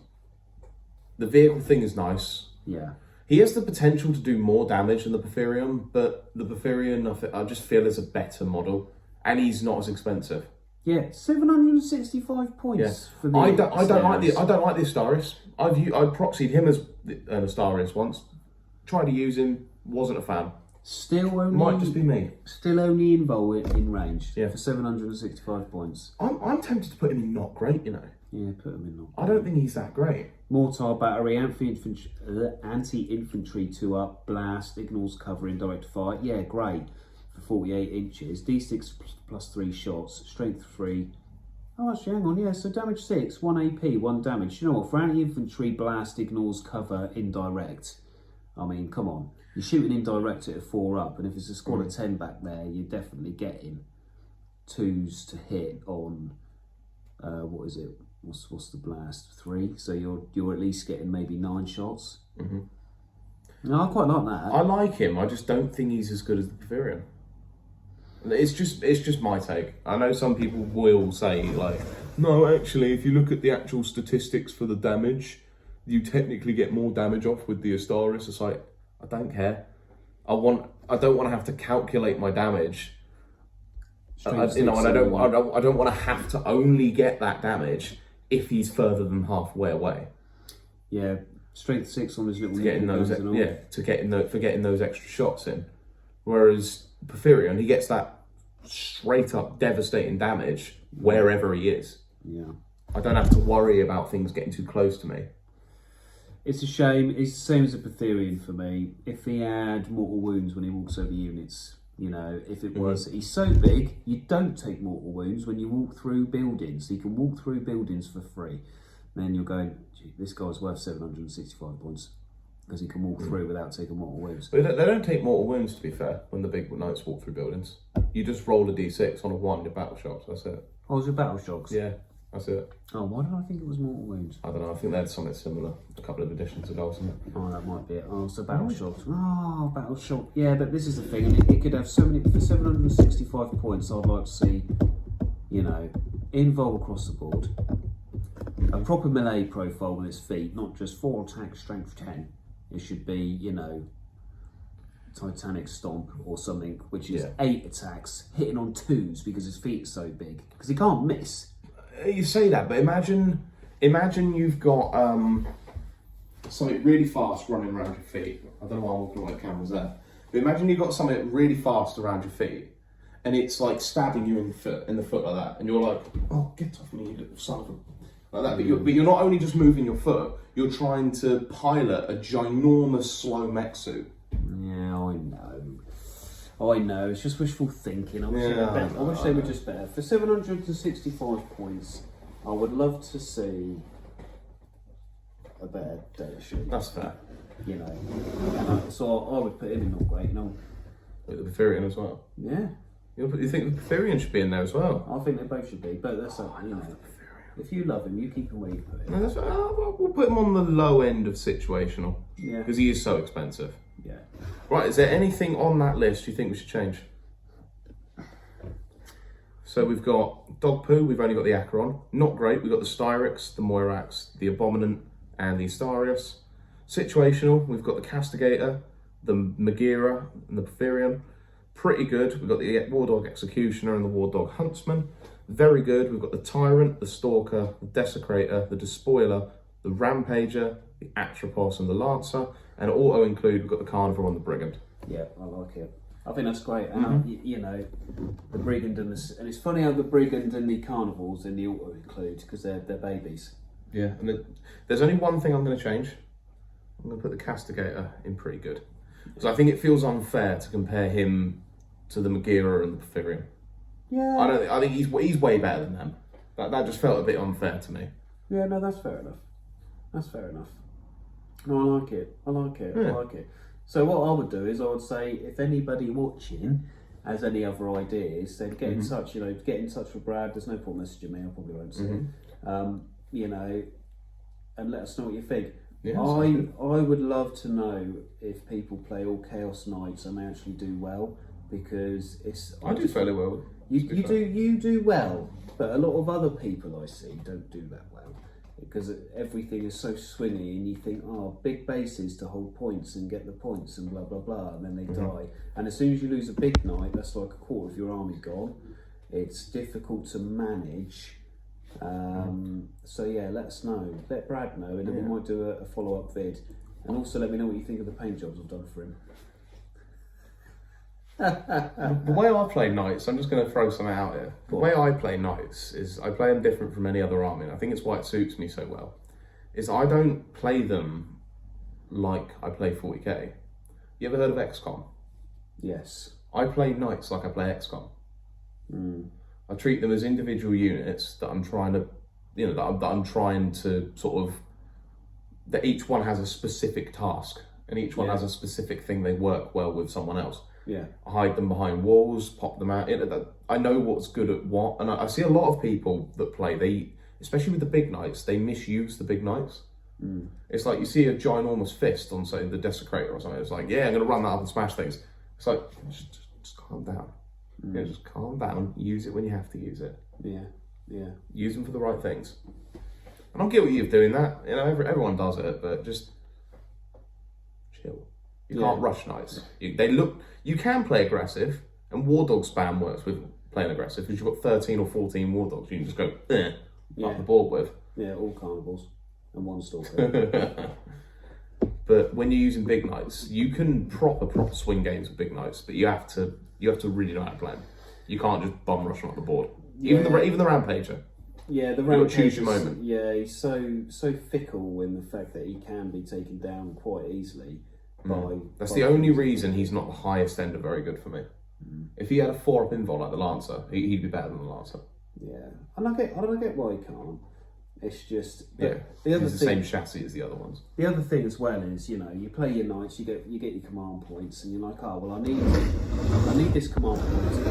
The vehicle thing is nice. Yeah. He has the potential to do more damage than the Bavarian, but the Bavarian I just feel is a better model, and he's not as expensive. Yeah, 765 points for the I don't like the Astartes. I proxied him as an Astartes once. Tried to use him, wasn't a fan. Still only Might just be me. Still only in range Yeah. for 765 points. I'm tempted to put him in not great, you know. Yeah, put him in. Not I don't think he's that great. Mortar battery, anti-infantry 2-up, blast, ignores cover, indirect fire. Yeah, great. For 48 inches. D6 +3 shots, strength 3. Oh, actually, hang on. Yeah, so damage 6, 1 AP, 1 damage. You know what? For anti-infantry, blast, ignores cover, indirect. I mean, come on. You're shooting indirect at a 4-up, and if it's a squad of 10 back there, you're definitely getting 2s to hit on, what is it? What's the blast? 3. So you're at least getting maybe 9 shots. No, I quite like that. I like him. I just don't think he's as good as the Bavarian. It's just my take. I know some people will say like, no, actually, if you look at the actual statistics for the damage, you technically get more damage off with the Astartes. It's like, I don't care. I don't want to have to calculate my damage. And I don't want to have to only get that damage if he's further than halfway away. Yeah, strength 6 on his little Getting those extra shots in. Whereas Bavarian, he gets that straight up devastating damage wherever he is. Yeah. I don't have to worry about things getting too close to me. It's a shame. It's the same as a Bavarian for me. If he had mortal wounds when he walks over units, you know, if it was, he's so big, you don't take mortal wounds when you walk through buildings. You can walk through buildings for free. Then you're going, gee, this guy's worth 765 points because he can walk through without taking mortal wounds. But they don't take mortal wounds, to be fair, when the big knights walk through buildings. You just roll a d6 on a 1, your battle shocks, that's it. Oh, is it battle shocks? Yeah, that's it. Oh, why did I think it was mortal wounds? I don't know, I think they had something similar a couple of editions ago, wasn't it? Oh, that might be it. Oh, so battle shocks. Oh, battle shock. Yeah, but this is the thing. And it could have so many, for 765 points, I'd like to see, you know, involve across the board. A proper melee profile with its feet, not just 4 attack, strength 10. It should be, you know, Titanic Stomp or something, which is 8 attacks, hitting on 2s because his feet are so big. Because he can't miss. You say that, but imagine you've got something really fast running around your feet. I don't know why I'm looking like the camera's there. But imagine you've got something really fast around your feet, and it's like stabbing you in the foot like that, and you're like, oh, get off me, you little son of a... Like that. But you're not only just moving your foot, you're trying to pilot a ginormous slow mech suit. Yeah, I know. It's just wishful thinking. I wish they were just better. For 765 points, I would love to see a better data sheet. That's fair. You know, so I would put him in not great. You know, With the Bavarian as well. Yeah. You think the Bavarian should be in there as well? I think they both should be, but that's you know. If you love him, you keep him where you put him. No, we'll put him on the low end of situational. Yeah. Because he is so expensive. Yeah. Right, is there anything on that list you think we should change? So we've got Dog Poo, we've only got the Acheron. Not great, we've got the Styrex, the Moirax, the Abominant, and the Astarius. Situational, we've got the Castigator, the Magira, and the Bavarian. Pretty good, we've got the War Dog Executioner and the War Dog Huntsman. Very good. We've got the Tyrant, the Stalker, the Desecrator, the Despoiler, the Rampager, the Atropos and the Lancer, and auto-include, we've got the Carnivore and the Brigand. Yeah, I like it. I think that's great. And you know, the Brigand and it's funny how the Brigand and the Carnivores in the auto-include, because they're babies. Yeah, and there's only one thing I'm going to change. I'm going to put the Castigator in pretty good. Because I think it feels unfair to compare him to the Magira and the Porphyrion. Yeah. I think he's way better than them. That just felt a bit unfair to me. Yeah, no, that's fair enough. That's fair enough. No, I like it. I like it. Yeah. I like it. So what I would do is I would say, if anybody watching has any other ideas, then get in touch. You know, get in touch with Brad. There's no point messaging me. I probably won't see it. You know, and let us know what you think. Yeah, I would love to know if people play all Chaos Knights and they actually do well, because I do fairly well. You do well, but a lot of other people I see don't do that well, because everything is so swingy, and you think, oh, big bases to hold points and get the points and blah blah blah, and then they die. And as soon as you lose a big knight, that's like a quarter of your army gone. It's difficult to manage. So yeah, let us know. Let Brad know, and then we might do a follow-up vid. And also let me know what you think of the paint jobs I've done for him. The way I play knights, I'm just going to throw some out here. The way I play knights is I play them different from any other army. I think it's why it suits me so well. Is I don't play them like I play 40k. You ever heard of XCOM? Yes. I play knights like I play XCOM. I treat them as individual units that I'm trying to, you know, that I'm trying to sort of, that each one has a specific task and each one has a specific thing they work well with someone else. Yeah. I hide them behind walls, pop them out. I know what's good at what, and I see a lot of people that play, especially with the big knights, they misuse the big knights. It's like you see a ginormous fist on, say, the Desecrator or something. It's like, yeah, I'm going to run that up and smash things. It's like, just calm down. Yeah, just calm down. Use it when you have to use it. Yeah. Use them for the right things. And I'm guilty of doing that. You know, everyone does it, but just chill. You can't rush knights. You can play aggressive, and War Dog spam works with playing aggressive, because you've got 13 or 14 War Dogs you can just go up the board with. Yeah, all carnivores and one stalker. But when you're using big knights, you can proper swing games with big knights, but you have to really know how to play them. You can't just bum rush them up the board. Even the Rampager. Yeah, the Rampager. Choose your Rampager's- moment. Yeah, he's so fickle in the fact that he can be taken down quite easily. That's the only reason he's not the highest end of very good for me. If he had a 4-up invul like the Lancer, he'd be better than the Lancer. Yeah, and I don't get why he can't. It's just Yeah, the other he's the same chassis as the other ones. The other thing as well is, you know, you play your knights, you get your command points, and you're like, oh well, I need this command point to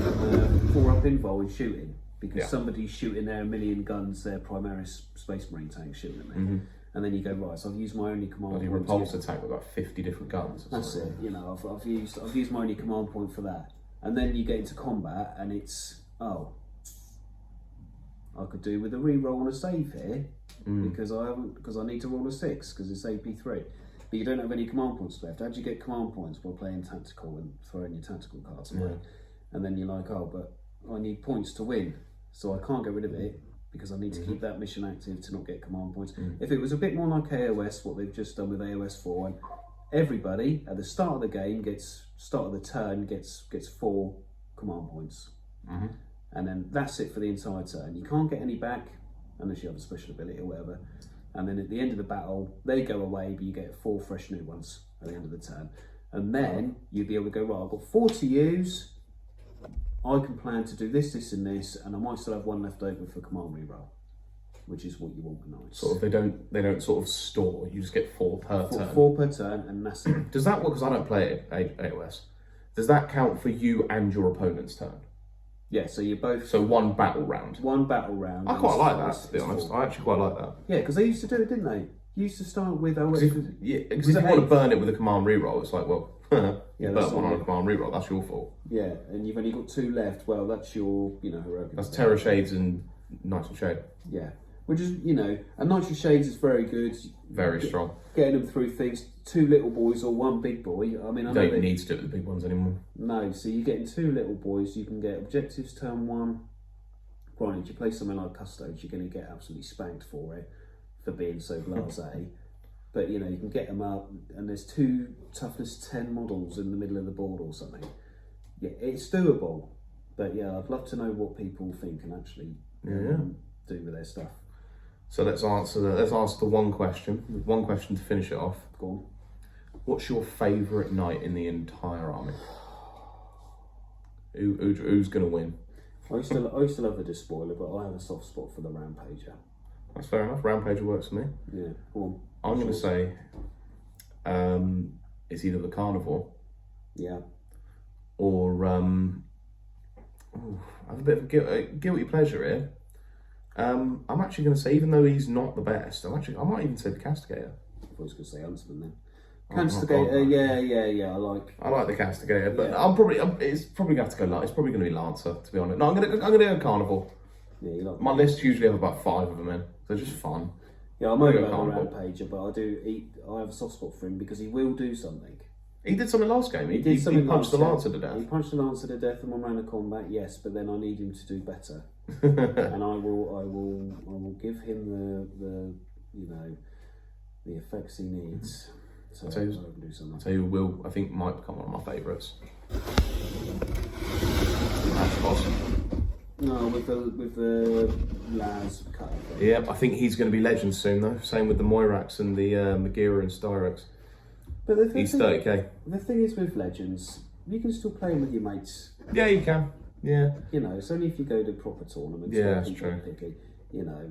4-up invul in shooting, because somebody's shooting their 1,000,000 guns, their Primaris Space Marine tank shooting at me. And then you go, right, so I've used my only command Bloody point. repulse attack with like 50 different guns. That's it. You know, I've used my only command point for that, and then you get into combat, and it's I could do with a reroll and a save here because I need to roll a 6 because it's AP3. But you don't have any command points left. How do you get command points by playing tactical and throwing your tactical cards away? And then you're like, oh, but I need points to win, so I can't get rid of it because I need to keep that mission active to not get command points. If it was a bit more like AOS, what they've just done with AOS 4, and everybody at the start of the game gets 4 command points. And then that's it for the entire turn. You can't get any back unless you have a special ability or whatever. And then at the end of the battle, they go away, but you get 4 fresh new ones at the end of the turn. And then you'd be able to go, right, I've got 4 to use. I can plan to do this, this, and this, and I might still have 1 left over for command reroll, which is what you want with knights. Sort of, they don't sort of store. You just get 4 per turn. 4 per turn, and that's it. Does that work? Because I don't play AOS. Does that count for you and your opponent's turn? Yeah, so you're both... So 1 battle round. 1 battle round. I quite like that, to be honest. I actually quite like that. Yeah, because they used to do it, didn't they? You used to start with... Because if you want to burn it with a command reroll, it's like, well, you that's burnt one on it. a command reroll, that's your fault. Yeah, and you've only got 2 left. Well, that's your, heroic. That's Terror Shades and Knights of Shade. Yeah, which is, and Knights of Shades is very good. Very strong. Getting them through things, 2 little boys or 1 big boy. I mean, I You know don't need to do it with the big ones anymore. No, so you're getting 2 little boys. You can get objectives turn 1, granted, you play something like Custodes, you're going to get absolutely spanked for it, for being so blasé. But you know, you can get them up, and there's 2 toughness 10 models in the middle of the board or something. Yeah, it's doable. But yeah, I'd love to know what people think and actually do with their stuff. So let's answer the one question. One question to finish it off. Go on. What's your favourite knight in the entire army? Who's going to win? I used to love the Despoiler, but I have a soft spot for the Rampager. That's fair enough. Rampager works for me. Yeah, go on. I'm going to say it's either the Carnivore. Yeah. Or I have a bit of a guilty pleasure here. I'm actually going to say, even though he's not the best, I might even say the Castigator. I was going to say Huntsman then. Oh, Castigator, yeah. I like the Castigator, but it's probably going to have to go. It's probably going to be Lancer, to be honest. No, I'm going to go Carnival. Yeah, you like my lists usually have about 5 of them in. They're just fun. Yeah, I'm over the Rampager, but I have a soft spot for him because he will do something. He did something last game. He punched the Lancer to death. He punched the Lancer to death in 1 round of combat, yes, but then I need him to do better. And I will give him the effects he needs. So I'll tell you who I think might become one of my favourites. No, with the Laz cut. Yeah, I think he's going to be legend soon though. Same with the Moirax and the Magira and Styrex. But he's 30k. The thing is with legends, you can still play them with your mates. Yeah, you can. Yeah. You know, it's only if you go to proper tournaments. Yeah, that's true. Picky. You know,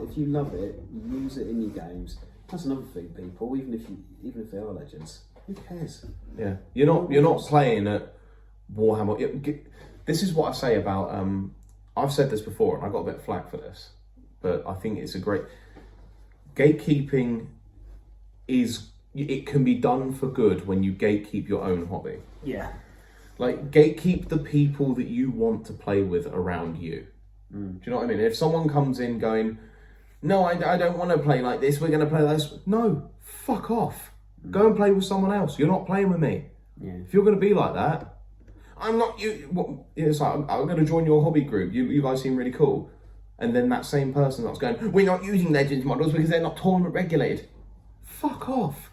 if you love it, you use it in your games. That's another thing, people. Even if they are legends, who cares? Yeah, you're not playing at Warhammer. This is what I say about. I've said this before, and I got a bit of flack for this, but I think it's a great gatekeeping. It can be done for good when you gatekeep your own hobby. Yeah. Like, gatekeep the people that you want to play with around you. Do you know what I mean? If someone comes in going, no, I don't want to play like this, we're going to play like this. No, fuck off. Go and play with someone else. You're not playing with me. Yeah. If you're going to be like that, I'm not you. It's like, I'm going to join your hobby group. You guys seem really cool. And then that same person that's going, we're not using Legends models because they're not tournament regulated. Fuck off.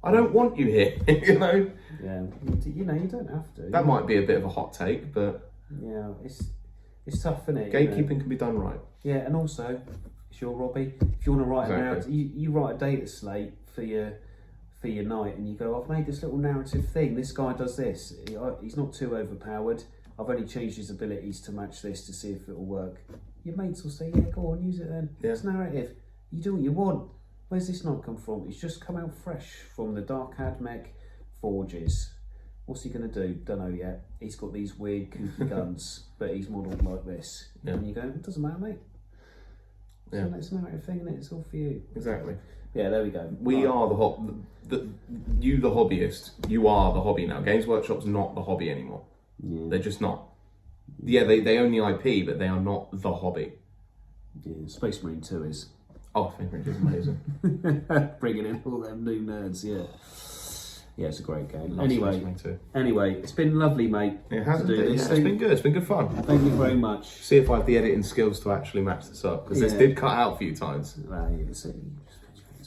I don't want you here, you know? Yeah, you know, you don't have to. That might be a bit of a hot take, but... Yeah, it's tough, isn't it? Gatekeeping can be done right. Yeah, and also, it's your hobby. If you want to write a narrative, you write a data slate for your night, and you go, I've made this little narrative thing. This guy does this. He's not too overpowered. I've only changed his abilities to match this to see if it'll work. Your mates will say, yeah, go on, use it then. Yeah. It's narrative. You do what you want. Where's this not come from? It's just come out fresh from the Dark Admech Forges. What's he going to do? Don't know yet. He's got these weird kooky guns, but he's modelled like this. Yeah. And you go, it doesn't matter, mate. Yeah. So it's a narrative thing, and it's all for you. Exactly. Yeah, there we go. We are the hobbyist. You are the hobby now. Games Workshop's not the hobby anymore. Yeah. They're just not. Yeah, they own the IP, but they are not the hobby. Yeah, Space Marine 2 is. Oh, Space Marine 2 is amazing. Bringing in all them new nerds, yeah. Yeah, it's a great game. Anyway, it's been lovely, mate. It has been. Yeah, it's been good. It's been good fun. Thank you very much. See if I have the editing skills to actually match this up, because this did cut out a few times. It's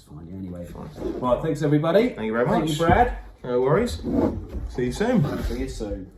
fine. Yeah, anyway, fine. Right, thanks everybody. Thank you very much. Thank you, Brad. No worries. See you soon. See you soon.